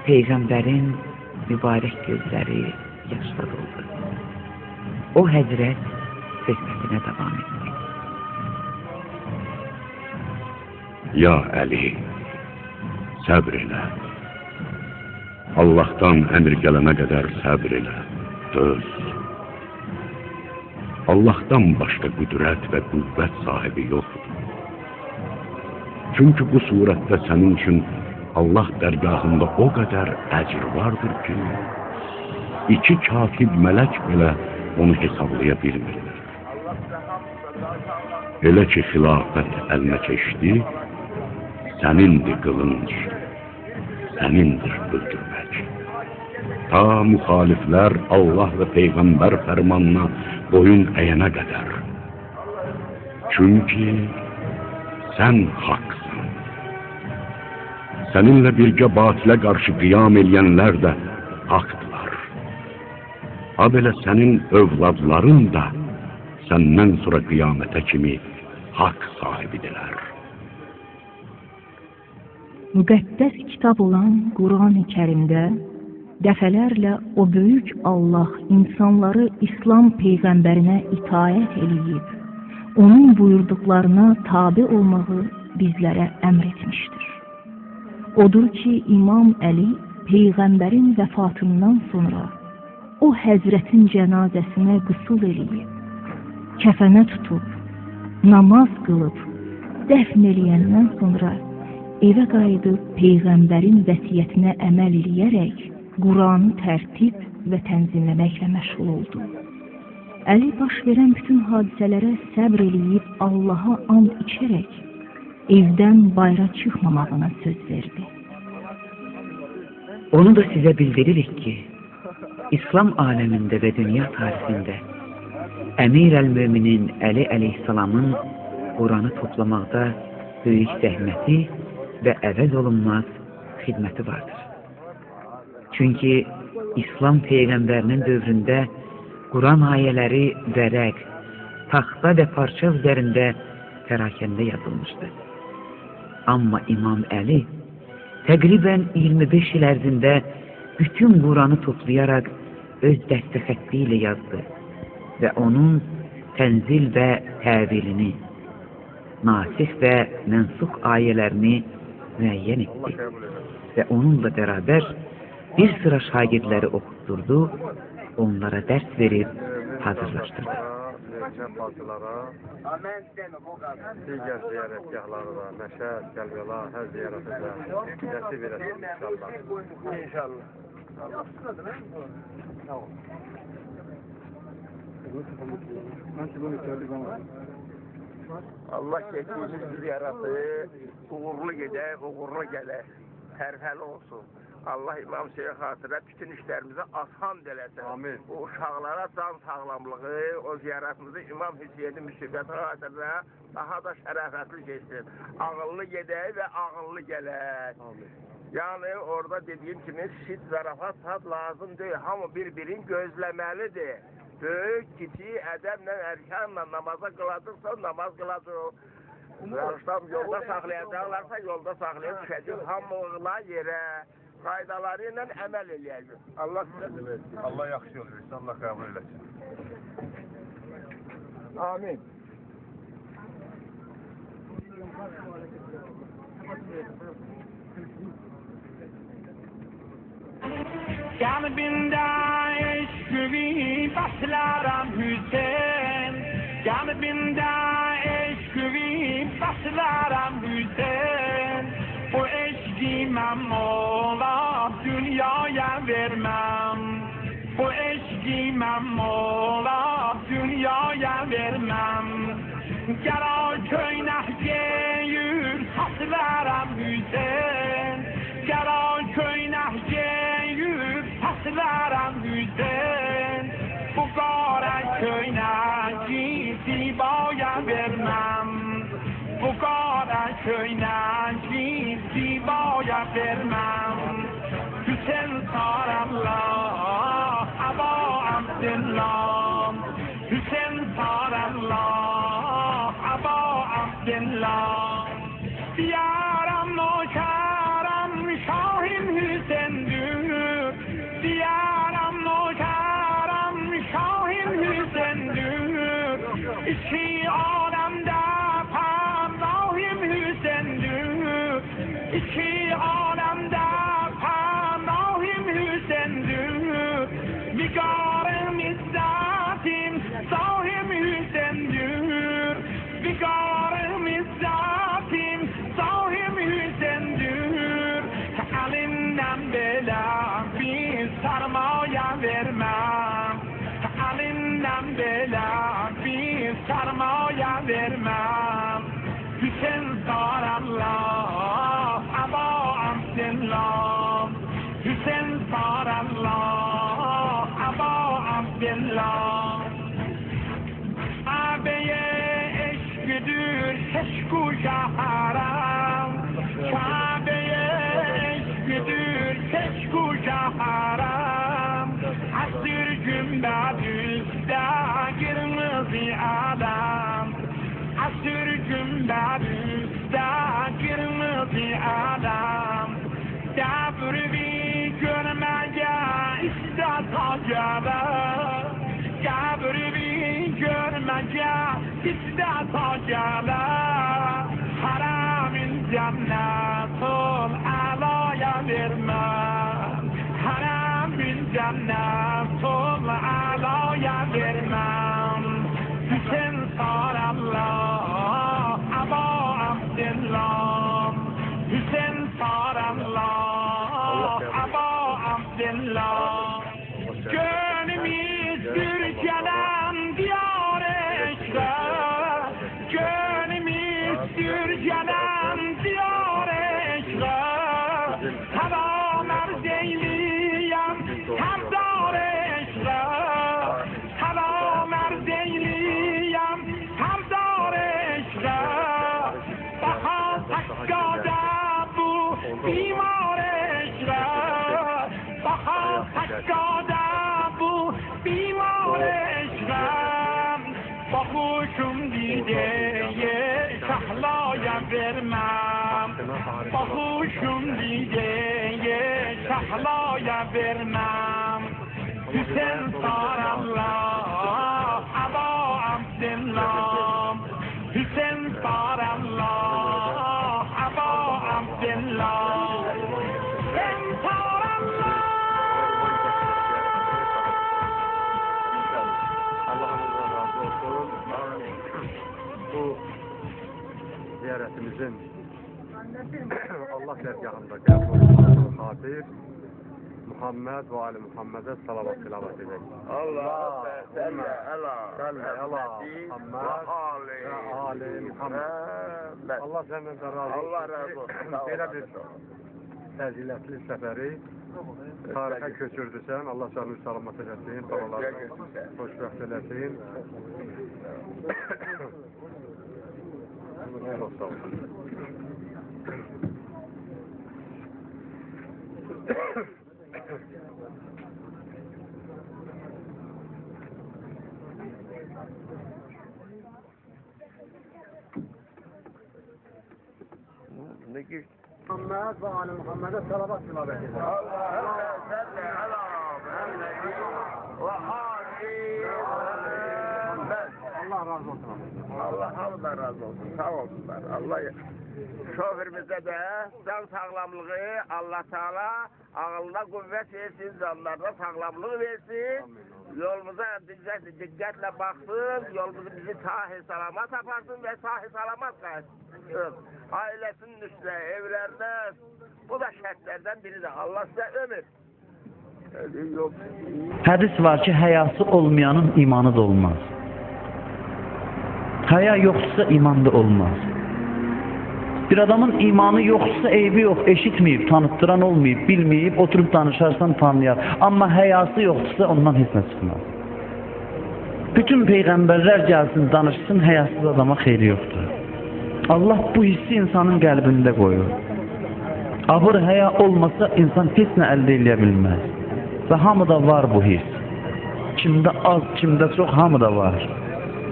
Peyğəmbərin mübarək gözləri yaşla doldu. O Həzrət söhbətinə davam etdi. Ya Əli, səbr elə. Allah'tan əmr gələnə qədər səbr elə, döz. Allah'tan başqa qüdrət və qüvvət sahibi yoxdur. Çünki bu surətdə sənin üçün Allah dərgahında o qədər əcr vardır ki, 2 katib mələk belə onu hesablaya bilmirlər. Elə ki xilafət əlinə keçdi, sənindir qılınc, sənindir öldürmək. Ta müxaliflər Allah və Peyğəmbər fərmanına boyun əyənə qədər. Çünki sən haqsın. Səninlə birgə batilə qarşı qiyam eləyənlər də haqdılar. Ha belə sənin övladların da səndən sonra qiyamətə kimi haqq sahibidirlər. Müqəddəs kitab olan Quran-ı Kərimdə dəfələrlə o böyük Allah insanları İslam Peyğəmbərinə itaət eləyib, onun buyurduqlarına tabi olmağı bizlərə əmr etmişdir. Odur ki, İmam Əli Peyğəmbərin vəfatından sonra o Həzrətin cənazəsinə qüsul eləyib, kəfənə tutub, namaz qılıb, dəfn eləyəndən sonra evə qayıdıb Peyğəmbərin vəsiyyətinə əməl eləyərək Quranı tərtib və tənzimləməklə məşğul oldu. Əli baş verən bütün hadisələrə səbr eləyib Allaha and içərək evdən bayra çıxmamağına söz verdi. Onu da sizə bildiririk ki, İslam aləmində və dünya tarixində Əmir əl-Möminin Əli əleyhissalamın Quranı toplamaqda böyük zəhməti və əvəz olunmaz xidməti vardır. Çünki İslam Peyğəmbərinin dövründə Quran ayələri vərəq, taxta və parça üzərində pərakəndə yazılmışdı. Amma İmam Əli təqribən 25 il ərzində bütün Quranı toplayaraq öz dəstəxətti ilə yazdı və onun tənzil və təvilini, nasix və mənsux ayələrini müəyyən etdi və onunla bərabər bir sıra şagirdləri oxutturdu, onlara dərs verib hazırlaşdırdı. Digər ziyarətgahları da, Məşəd, Gəlbəla, hər ziyarətə də nəsib eləsin inşallah. Allah keçdiğimiz ziyarəti uğurlu gedək, uğurlu gələk, tərfəli olsun. Allah İmam Şeyh xatirə bütün işlərimizi asan eləsin. Amin. O uşaqlara can sağlamlığı, o ziyarətimizi İmam Hüseyin'in müsibət xatirə daha da şərəfətli geçsin. Ağıllı gedək və ağıllı gələk. Amin. Yani orada dediğim kimi şid, zarafat, tad lazım değil. Hamı bir-birini gözləməlidir. Böyük, kiçik, ədəblə, ərkanla namaza qıladırsa, namaz qıladır. Yarışdan yolda saxlayacaqlarsa, yolda saxlayıb düşəcək. Hamılıqla yerə, qaydaları ilə əməl eləyəcək. Allah sizə versin. Allah yaxşı yol versin, Allah qəbul eləsin. Amin. Kalbimde eşküvi başlarım Hüseyin. Kalbimde eşküvi başlarım Hüseyin. Bu eşkime Mola dünyaya vermem. Bu eşkime Mola dünyaya vermem. Gera köynah geyür haslarım Hüseyin. Gera köynah geyür haslarım Hüseyin. Bu kara köynəki zibaya vermem. Bu kara köynəki zibaya vermem. Hüseyin sarallah, Aba Abdillah. Hüseyin sarallah, Aba Abdillah. Diyarım nokarım Şahin Hüseyin'dir. Diyarım nokarım Şahin Hüseyin'dir. İki alemde pemrahim Hüseyin'dir. İki alemde pemrahim Hüseyin'dir. Vigarım izzetim sahim Hüseyin'dir. Vigarım izzetim sahim Hüseyin'dir. Elinden bela bir sarmaya vermem. Elinden bela bir sarmaya vermem. Hüseyin sarallah, Aba Abdillah. Hüseyin sarallah, Aba Abdillah. Abeye eşküdür keşku şaharam. Kabe'ye eşküdür keşku şaharam. Asır gümbet üstte kırmızı adam. Asır gümbet üstte kırmızı adam. Devr bir görmeye istat acaba. Devr bir görmeye istat acaba. Haramin cennetul alaya vermem. Haramin cennetul alaya vermem. Hüseyin sarallah, Aba Abdillah. Hüseyin sarallah, Aba Abdillah. Gönlümüz Gürce'den diyar eşre. Gönlümüz Gürce'den diyar eşre. Hava merzeyliyem hemdar eşre. Hava merzeyliyem hemdar eşre. افتادم بو بیمار عشقم با خوشم دیده شهلایم برمم با خوشم دیده شهلایم برمم حسین سار الله ابا عبدالله حسین سار الله ابا عبدالله حسین سار الله Allah'ımızdan razı olsun. Bu ziyaretimizin Allah dergahında qəbul olunmasına xatir Muhammed ve Ali Muhammed'e salavat tilavet edək. Allah salli ala Muhammed ve Ali Muhammed. Allah senden de razı olsun. Allah razı olsun. Belə bir fəzilətli səfəri tarixə köçürdüsən. Allah canını salamat eləsin, balalarını xoşbəxt eləsin. Çox sağ olun. Ne ki? Muhammed ve Ali Muhammed'e salavat tilavet edək. Allahümme salli ala Muhammed ve Ali Muhammed. Allah razı olsun. Allah razı olsun. Sağ olsunlar. Allah şoförümüze de can sağlamlığı Allah Teala ağılına kuvvet versin, canlarına sağlamlığı versin. Yolumuza dikkatle baksın, yolumuzu bizi sahi salamat yaparsın ve sahi salamat kaysın. Ailesinin üstüne, evlerine, bu da şərtlərdən biridir. Allah size ömür. Hədis var ki, həyası olmayanın imanı da olmaz. Həya yoxsa iman da olmaz. Bir adamın imanı yoxsa eybi yox, eşitməyib, tanıttıran olmayıb, bilməyib, oturub danışarsan tanıyar. Amma həyası yoxsa ondan heç nə çıxmaz. Bütün peyğəmbərlər gəlsin, danışsın, həyasız adama xeyri yoxdur. Allah bu hissi insanın qəlbində qoyur. Abır həya olmasa insan heç nə əldə edə bilməz. Və hamıda var bu his. Kimdə az, kimdə çox, hamıda var.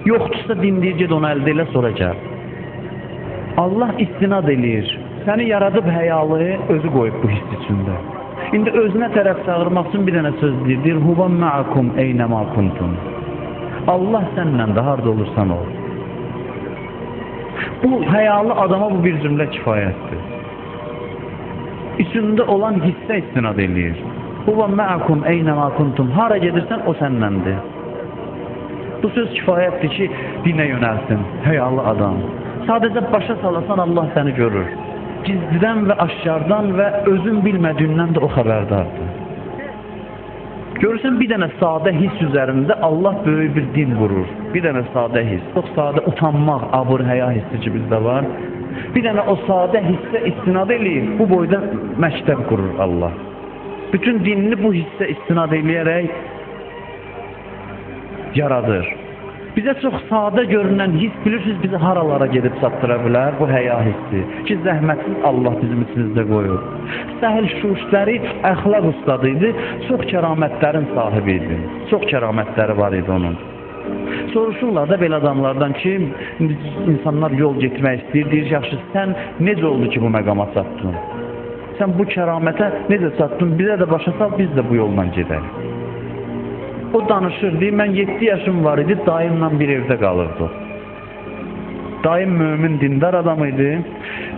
Yoxdursa dindir, ged onu əldə elə, sonra gəl. Allah istinad eləyir. Səni yaradıb həyalı, özü qoyub bu hiss içində. İndi özünə tərəf çağırmaq üçün bir dənə söz deyir. Huvan ma'akum eynəma kuntum. Allah səninlə harda olursan ol. Bu həyalı adama bu bir cümlə kifayətdir. İçində olan hissə istinad eləyir. Huvan ma'akum eynəma kuntum. Hara gedirsən o sənləndir. Bu söz kifayətdir ki, dinə yönəlsin həyalı adam. Sadəcə başa salasan Allah səni görür. Gizlidən və aşkardan və özün bilmədiyindən də o xəbərdardır. Görürsən bir dənə sadə hiss üzərində Allah böyük bir din qurur. Bir dənə sadə hiss. Çox sadə utanmaq, abır, həya hissi ki bizdə var. Bir dənə o sadə hissə istinad eləyir. Bu boyda məktəb qurur Allah. Bütün dinini bu hissə istinad eləyərək yaradır. Bizə çox sadə görünən hiss, bilirsiniz, bizi haralara gedib çatdıra bilər, bu həya hissi. Ki, zəhmətsiz Allah bizim içimizdə qoyur. Səhil Şuşləri əxlaq ustadı idi, çox kəramətlərin sahibi idi. Çox kəramətləri var idi onun. Soruşurlar da belə adamlardan ki, insanlar yol getmək istəyir, deyir, yaxşı, sən necə oldu ki, bu məqama çatdın? Sən bu kəramətə necə çatdın? Bizə də başa sal, biz də bu yoldan gedək. O danışır, deyir, mən 7 yaşım var idi, dayımla bir evdə qalırdı. Dayım mömin, dindar adam idi.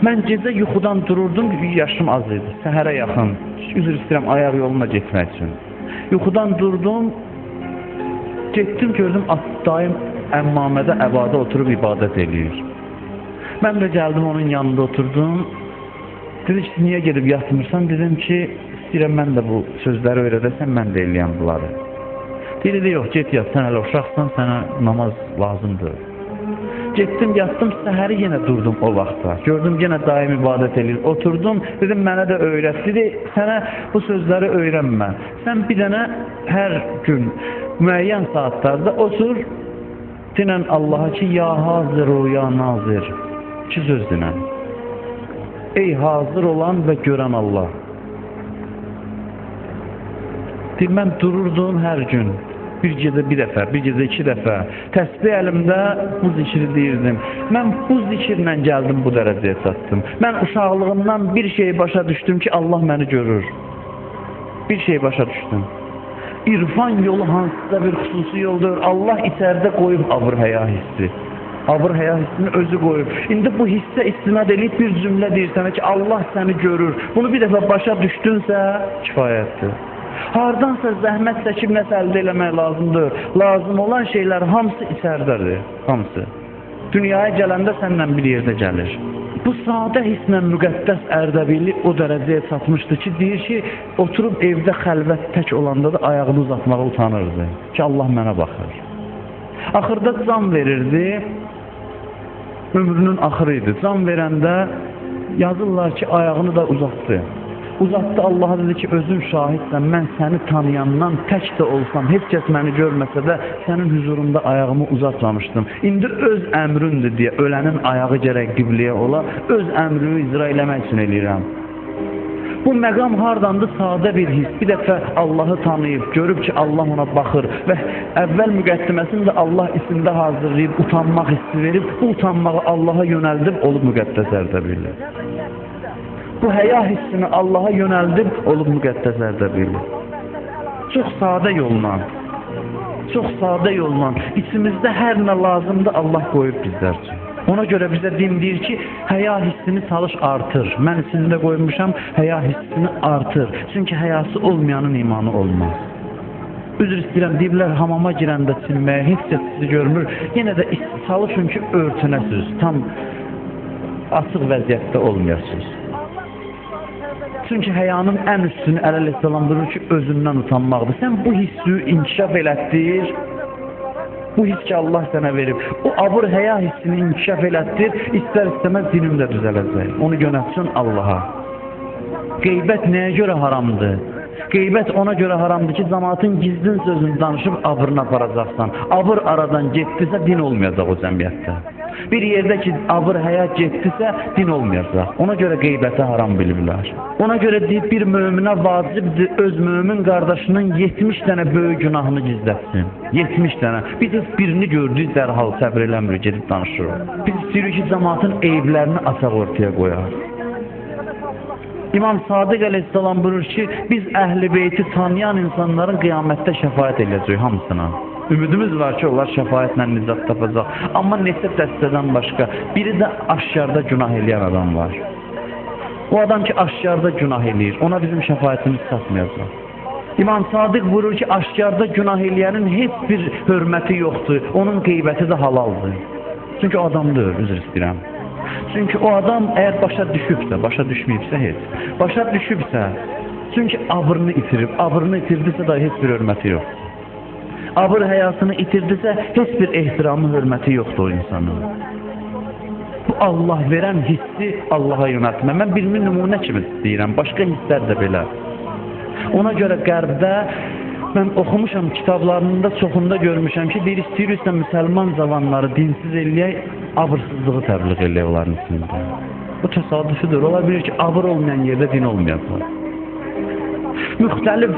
Mən gecə yuxudan dururdum, yaşım az idi, səhərə yaxın. Üzr istəyirəm, ayaq yoluna getmək üçün. Yuxudan durdum, getdim, gördüm, dayım əmmamədə, əbada oturub ibadət eləyir. Mən də gəldim, onun yanında oturdum. Dedi ki, niyə gedib yatmırsan? Dedim ki, istəyirəm, mən də bu sözləri öyrədəsən, mən də eləyəm bunları. Dedi, yox, get yat, sən hələ uşaqsan, sənə namaz lazımdır. Getdim, yatdım, səhəri yenə durdum o vaxtda. Gördüm, yenə daim ibadət edir. Oturdum, dedim, mənə də öyrət. Dedi, sənə bu sözləri öyrənmə. Sən bir dənə hər gün müəyyən saatlarda otur, dinən Allaha ki, ya hazır o, ya nazir. 2 söz dinən. Ey hazır olan və görən Allah. Deyir, mən dururdum hər gün. Bir gecə bir dəfə, bir gecə iki dəfə. Təsbih əlimdə bu zikri deyirdim. Mən bu zikirlə gəldim, bu dərəcəyə çatdım. Mən uşaqlığımdan bir şeyi başa düşdüm ki, Allah məni görür. Bir şey başa düşdüm. İrfan yolu hansısa bir xüsusi yoldur. Allah içəridə qoyub abır-həya hissi. Abır-həya hissini özü qoyub. İndi bu hissə istinad edib bir cümlə deyir sənə ki, Allah səni görür. Bunu bir dəfə başa düşdünsə, kifayətdir. Hardansa zəhmət çəkib nəsə əldə eləmək lazımdır. Lazım olan şeylər hamısı içərdədir. Hamısı. Dünyaya gələndə səndən bir yerdə gəlir. Bu sadə hisslə müqəddəs Ərdəbili o dərəcəyə çatmışdı ki, deyir ki, oturub evdə xəlvət tək olanda da ayağını uzatmağa utanırdı. Ki, Allah mənə baxır. Axırda can verirdi, ömrünün axırı idi. Can verəndə yazırlar ki, ayağını da uzatdı. Uzatdı, Allah'a dedi ki, özün şahidsən, mən səni tanıyandan tək də olsam, heç kəs məni görməsə də sənin huzurunda ayağımı uzatmamışdım. İndi öz əmründür deyə, ölənin ayağı gərək qibləyə ola, öz əmrimi icra eləmək üçün eləyirəm. Bu məqam hardandır? Sadə bir his. Bir dəfə Allah'ı tanıyıb, görüb ki, Allah ona baxır və əvvəl müqəddiməsini də Allah ismində hazırlayıb, utanmaq hissi verib, bu utanmağı Allah'a yönəldib, olub müqəddəs Ərdəbili. Bu həya hissini Allah'a yönəldib, olub müqəddəs Ərdəbili. Çox sadə yolla, çox sadə yolla, içimizdə hər nə lazımdır Allah qoyub bizlər üçün. Ona görə bizə din deyir ki, həya hissini çalış artır. Mən içində qoymuşam, həya hissini artır. Çünki həyası olmayanın imanı olmaz. Üzr istəyirəm, deyirlər, hamama girəndə çinməyə, heç kəs sizi görmür. Yenə də çalışın ki, örtünəsiz, tam açıq vəziyyətdə olmayasınız. Çünki həyanın ən üstünü əleyhissalam durur ki, özündən utanmaqdır. Sən bu hissi inkişaf elətdir, bu his ki Allah sənə verib. O abır həya hissini inkişaf elətdir, istər-istəməz dinim də düzələcək. Onu yönətsin Allaha. Qeybət nəyə görə haramdır? Qeybət ona görə haramdır ki, cəmaatın gizlin sözünü danışıb abırını aparacaqsan. Abır aradan getdisə, din olmayacaq o cəmiyyətdə. Bir yerdə ki, abır həyat getdisə, din olmayacaq. Ona görə qeybəti haram bilirlər. Ona görə deyib, bir möminə vacibdir öz mömin qardaşının 70 dənə böyük günahını gizlətsin. 70 dənə. Biz heç birini gördük, dərhal səbr eləmir, gedib danışırıq. Biz istəyirik ki, cəmaatın eyiblərini açaq ortaya qoyaq. İmam Sadiq əleyhissalam buyurur ki, biz əhl-i beyti tanıyan insanların qiyamətdə şəfaət eləyəcək hamısına. Ümidimiz var ki, onlar şəfaətlə nicat tapacaq. Amma neçə dəstədən başqa, biri də aşkarda günah eləyən adam var. O adam ki, aşkarda günah eləyir, ona bizim şəfaətimiz çatmayacaq. İmam Sadiq buyurur ki, aşkarda günah eləyənin heç bir hörməti yoxdur, onun qeybəti də halaldır. Çünki o adamdır, üzr istəyirəm. Çünki o adam əgər başa düşübsə, başa düşməyibsə heç, başa düşübsə, çünki abrını itirib, abrını itirdisə də heç bir hörməti yoxdur. Abır həyasını itirdisə, heç bir ehtiramı, hörməti yoxdur o insanın. Bu Allah verən hissi Allaha yönəltmə. Mən birini nümunə kimi istəyirəm, başqa hisslər də belə. Ona görə qərbdə mən oxumuşam, kitablarında çoxunda görmüşəm ki, deyir, istəyirsə müsəlman zamanları dinsiz eləyək, abırsızlığı təbliğ eləyək onların içində. Bu təsadüfüdür. Ola bilir ki, abır olmayan yerdə din olmayacaq. Müxtəlif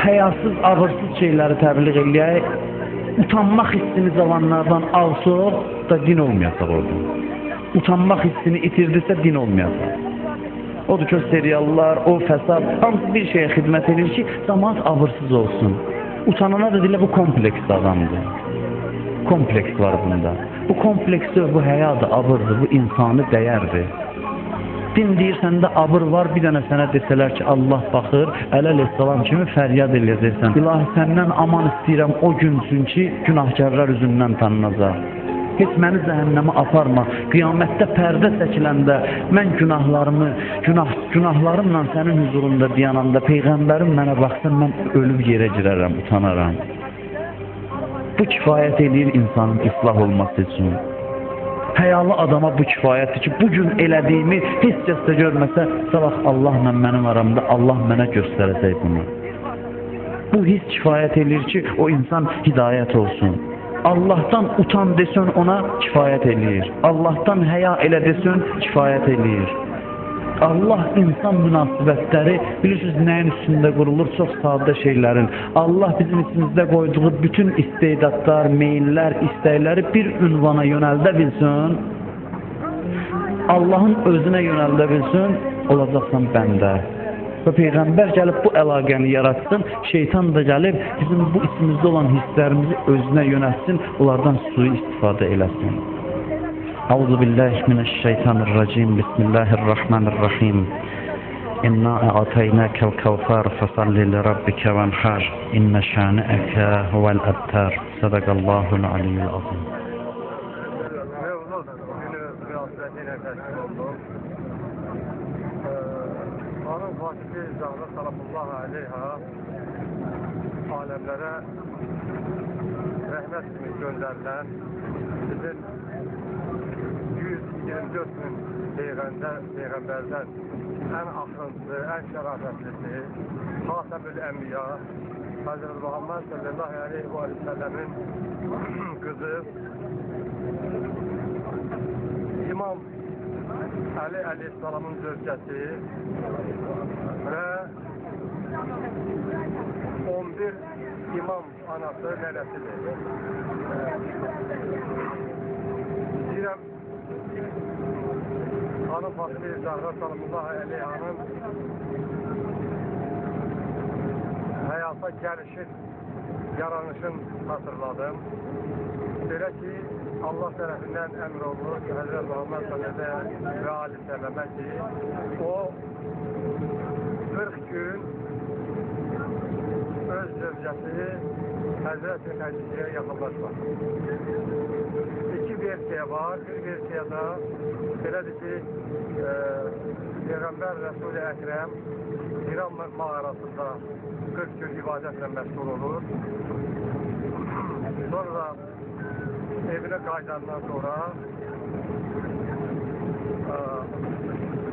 həyasız, abırsız şeyləri təbliğ eləyək, utanmaq hissini zamanlardan alsaq da din olmayacaq orada. Utanmaq hissini itirdisə din olmayacaq. Odur ki, o seriallar, o fəsad, hamısı bir şeyə xidmət edir ki, cəmaat abırsız olsun. Utanana da dilə bu kompleks adamdır. Kompleks var bunda. Bu kompleksdir, bu həyadır, abırdır, bu insani dəyərdir. Din deyirsən də abır var, bir dənə sənə desələr ki, Allah baxır, əleyhissalam kimi fəryad eləyəcəksən. İlahi, səndən aman istəyirəm o gün üçün ki, günahkarlar üzündən tanınacaq. Heç məni zəhənnəmə aparma. Qiyamətdə pərdə çəkiləndə mən günahlarımla sənin huzurunda dayananda Peyğəmbərim mənə baxsın, mən ölüb yerə girərəm, utanaram. Bu kifayət edir insanın islah olması üçün. Həyalı adama bu kifayətdir ki, bugün elədiyimi heç kəs də görməsə, sabah Allahla mənim aramda Allah mənə göstərəcək bunu. Bu his kifayət edir ki, o insan hidayət olsun. Allah'tan utan desən ona kifayət eləyir. Allah'tan həya elə desən kifayət eləyir. Allah insan münasibətləri bilirsiniz nəyin üstündə qurulur? Çox sadə şeylərin. Allah bizim içimizdə qoyduğu bütün istedadlar, meyillər, istəkləri bir ünvana yönəldə bilsin. Allahın özünə yönəldə bilsin, olacaqsan bəndə. Və Peyğəmbər gəlib bu əlaqəni yaratsın, şeytan da gəlib bizim bu içimizdə olan hisslərimizi özünə yönəltsin, onlardan suyu istifadə eləsin. Euzu billahi mineşşeytanirracim. Bismillahirrahmanirrahim. İnna a'taynakel kevser fesalli li rabbike venhar. İnne şani'eke huvel abtar. Sadakallahul aliyyul azim. Mevlud günü münasebetiyle teşkil oldu. Hanım Fatih Zahra sallallahu aleyha alemlere rahmet kimi gönderilen bizim 124 bin peygamberden en akıllısı, en şerafetlisi Hatemül Enbiya Hazreti Muhammed sallallahu aleyhi ve sellemin kızı İmam Ali Aleyhisselam'ın zövcəsi ve 11 imam anası nənəsidir. Deyirəm, Hanım Fatih Zahra sallallahu aleyhanın hayata gəlişin, yaranışın hatırladım. Belə ki, Allah tərəfindən əmr olunur ki, Həzrət Muhammed sallallahu aleyhi ve sellemə ki, o 40 gün öz zövcəsi Həzrət Xədicəyə yaxınlaşmaq. İki versiya var. Bir versiyada belədir ki, Peyğəmbər Rəsul-i Əkrəm İran mağarasında 40 gün ibadətlə məşğul olur. Sonra evine qayıdandan sonra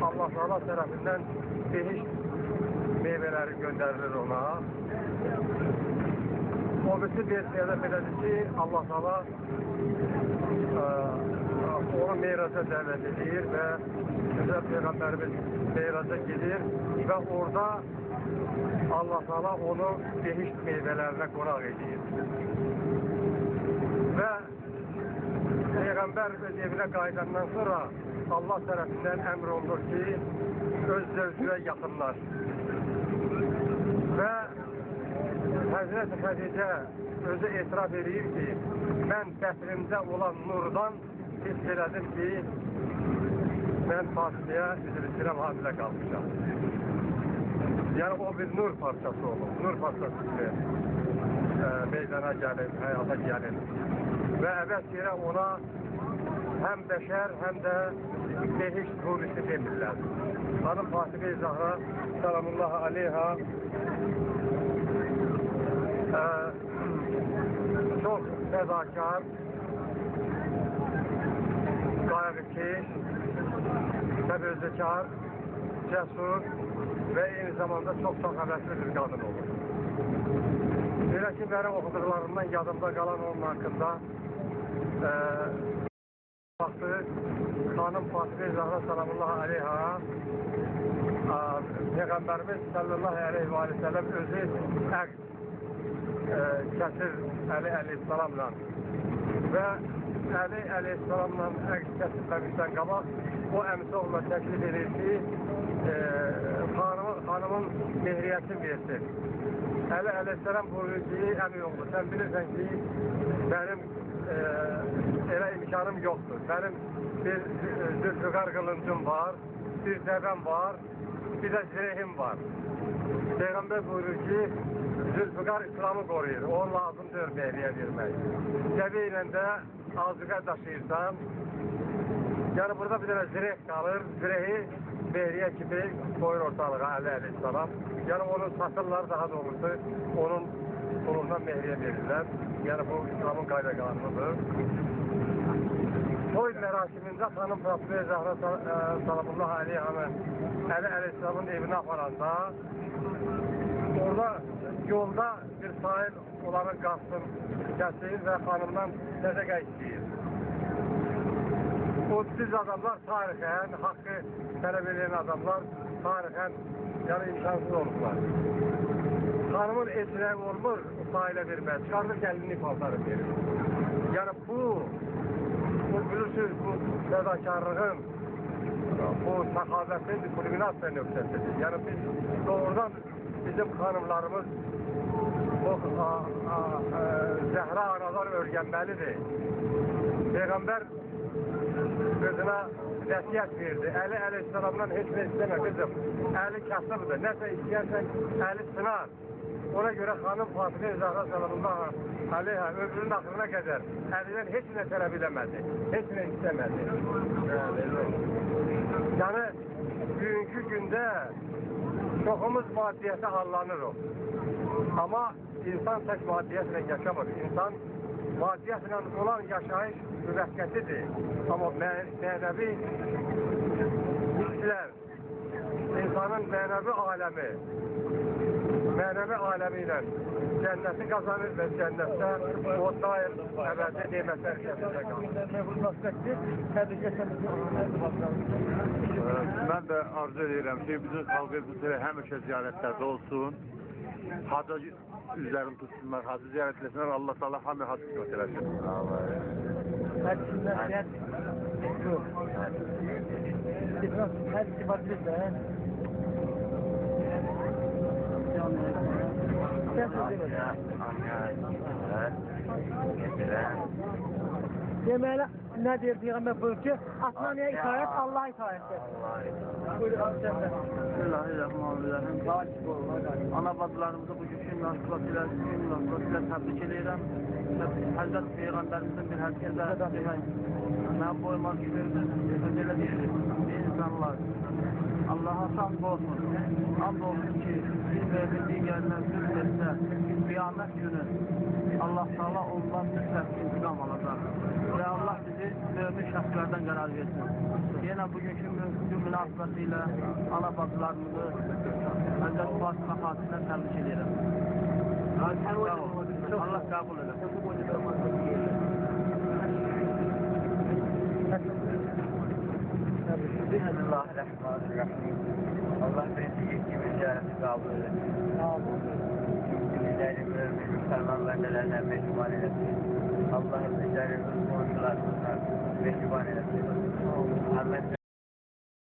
Allah Teala tərəfindən behiş meyveləri göndərilir ona. O bütün versiyada belədir ki, Allah Teala onu meyraca dəvət edir və Güzel Peyğəmbərimiz meyraca gedir və orada Allah Teala onu behiş meyvələrinə qonaq edir. Və Peyğəmbər öz evinə qayıdandan sonra Allah tərəfindən əmr olunur ki, öz zövcünə yaxınlar. Və Həzrət Xədicə özü etiraf edir ki, mən bətnimdə olan nurdan hiss elədim ki, mən Fatihəyə üzrə hamilə qalmışam. Yəni o bir nur parçası olur, nur parçası kimi meydana gəlir, həyata gəlir. Və əvvəz yerə ona həm bəşər, həm də behiş hurisi demirlər. Hanım Fatihə Zahra sallallahu aleyha çox fədakar, qayğıkeş, təbəzzəkar, cəsur və eyni zamanda çox səxavətli bir qadın olur. Belə ki, mənim oxuduqlarımdan yadımda qalan onun haqqında vaxtı Hanım Fatihə Zahra sallallahu aleyha Peyğəmbərimiz sallallahu aleyhi və səlləm özü əqd kəsir Əli əleyhissalamla və Əli əleyhissalamla əqd kəsilməmişdən qabaq o əmsi oğluna təklif edir ki, xanımın mehriyyəti versin. Əli əleyhissalam buyurur ki, əmi oğlu, sən bilirsən ki, mənim elə imkanım yoxdur. Mənim bir zülfüqar qılıncım var, bir dəvəm var, bir də zirehim var. Peyğəmbər buyurur ki, zülfüqar İslamı qoruyur, o lazımdır mehriyə vermək. Dəvə ilə də azıqa daşıyırsan, yəni burada bir dənə zireh qalır, zirehi mehriyə kimi qoyur ortalığa Əli əleyhissalam. Yəni onu satırlar, daha doğrusu onun pulundan mehriyə verirlər. Yəni bu İslamın qayda qanunudur. Toy mərasimində xanım Fatihə Zahra sallallahu aleyhanı Əli əleyhissalamın evinə aparanda orada yolda bir sahil onların qapısını kəsir və xanımdan təzəqə istəyir. O düz adamlar tarixən, haqqı tələb edən adamlar tarixən yəni imkansız olublar. Xanımın eşrəyi olmur, sahilə verməz. Çıxardır gəlini paltarı verir. Yəni bu bilirsiniz, bu fədakarlığın, bu səxavətin kulminasiya nöqtəsidir. Yəni biz doğrudan bizim xanımlarımız o Zəhra analar öyrənməlidir. Peyğəmbər qızına vəsiyyət verdi. Əli əleyhissalamdan heç nə istəmə qızım. Əli kasıbdır. Nəsə istəyərsən əli sınar. Ona görə xanım Fatimə Zəhra sallallahu aleyhə ömrünün axırına qədər əlindən heç nə tələb eləmədi. Heç nə istəmədi. Yəni bugünkü gündə çoxumuz maddiyyətə allanırıq. Amma insan tək maddiyyətlə yaşamır. İnsan maddiyyətlə olan yaşayış müvəqqətidir. Amma mənəvi hisslər, insanın mənəvi aləmi ilə cənnəti qazanır və cənnətdə o daim əbədi nemətlər kəsində qalır. Mən də arzu edirəm ki, bizim xalqımız həmişə ziyarətlərdə olsun. Hacı üzlərini tutsunlar, hacı ziyarət etsinlər, Allah Teala hamı hacı qismət eləsin. Deməli, nə deyir Peyğəmbər buyur ki, Asmaniyə itaət, Allah'a itaətdir. Bismillahirrahmanirrahim. Ana bacılarımızı bu gün münasibət ilə təbrik edirəm. Həzrət Peyğəmbərimizin bir hədisində mən boyuma düşürdüm. Belə deyir, insanlar. Allah'a hamd olsun. Hamd olsun ki, biz böyle digərlər zülm etsə, qiyamət günü Allah Teala ondan mütləq intikam alacaq. Və Allah bizi mümin şəxslərdən qərar versin. Yenə bugünkü münasibətilə ana bacılarımızı Həzrət Fatimə xatirinə təbrik edirəm. Allah qəbul eləsin. Bismillahirrahmanirrahim. Allah bizi yetkimin ziyareti kabul edesin. Bizleri mümin Müslüman vendelerine mehriban edesin. Allah bizleri komşularımızla mehriban edesin.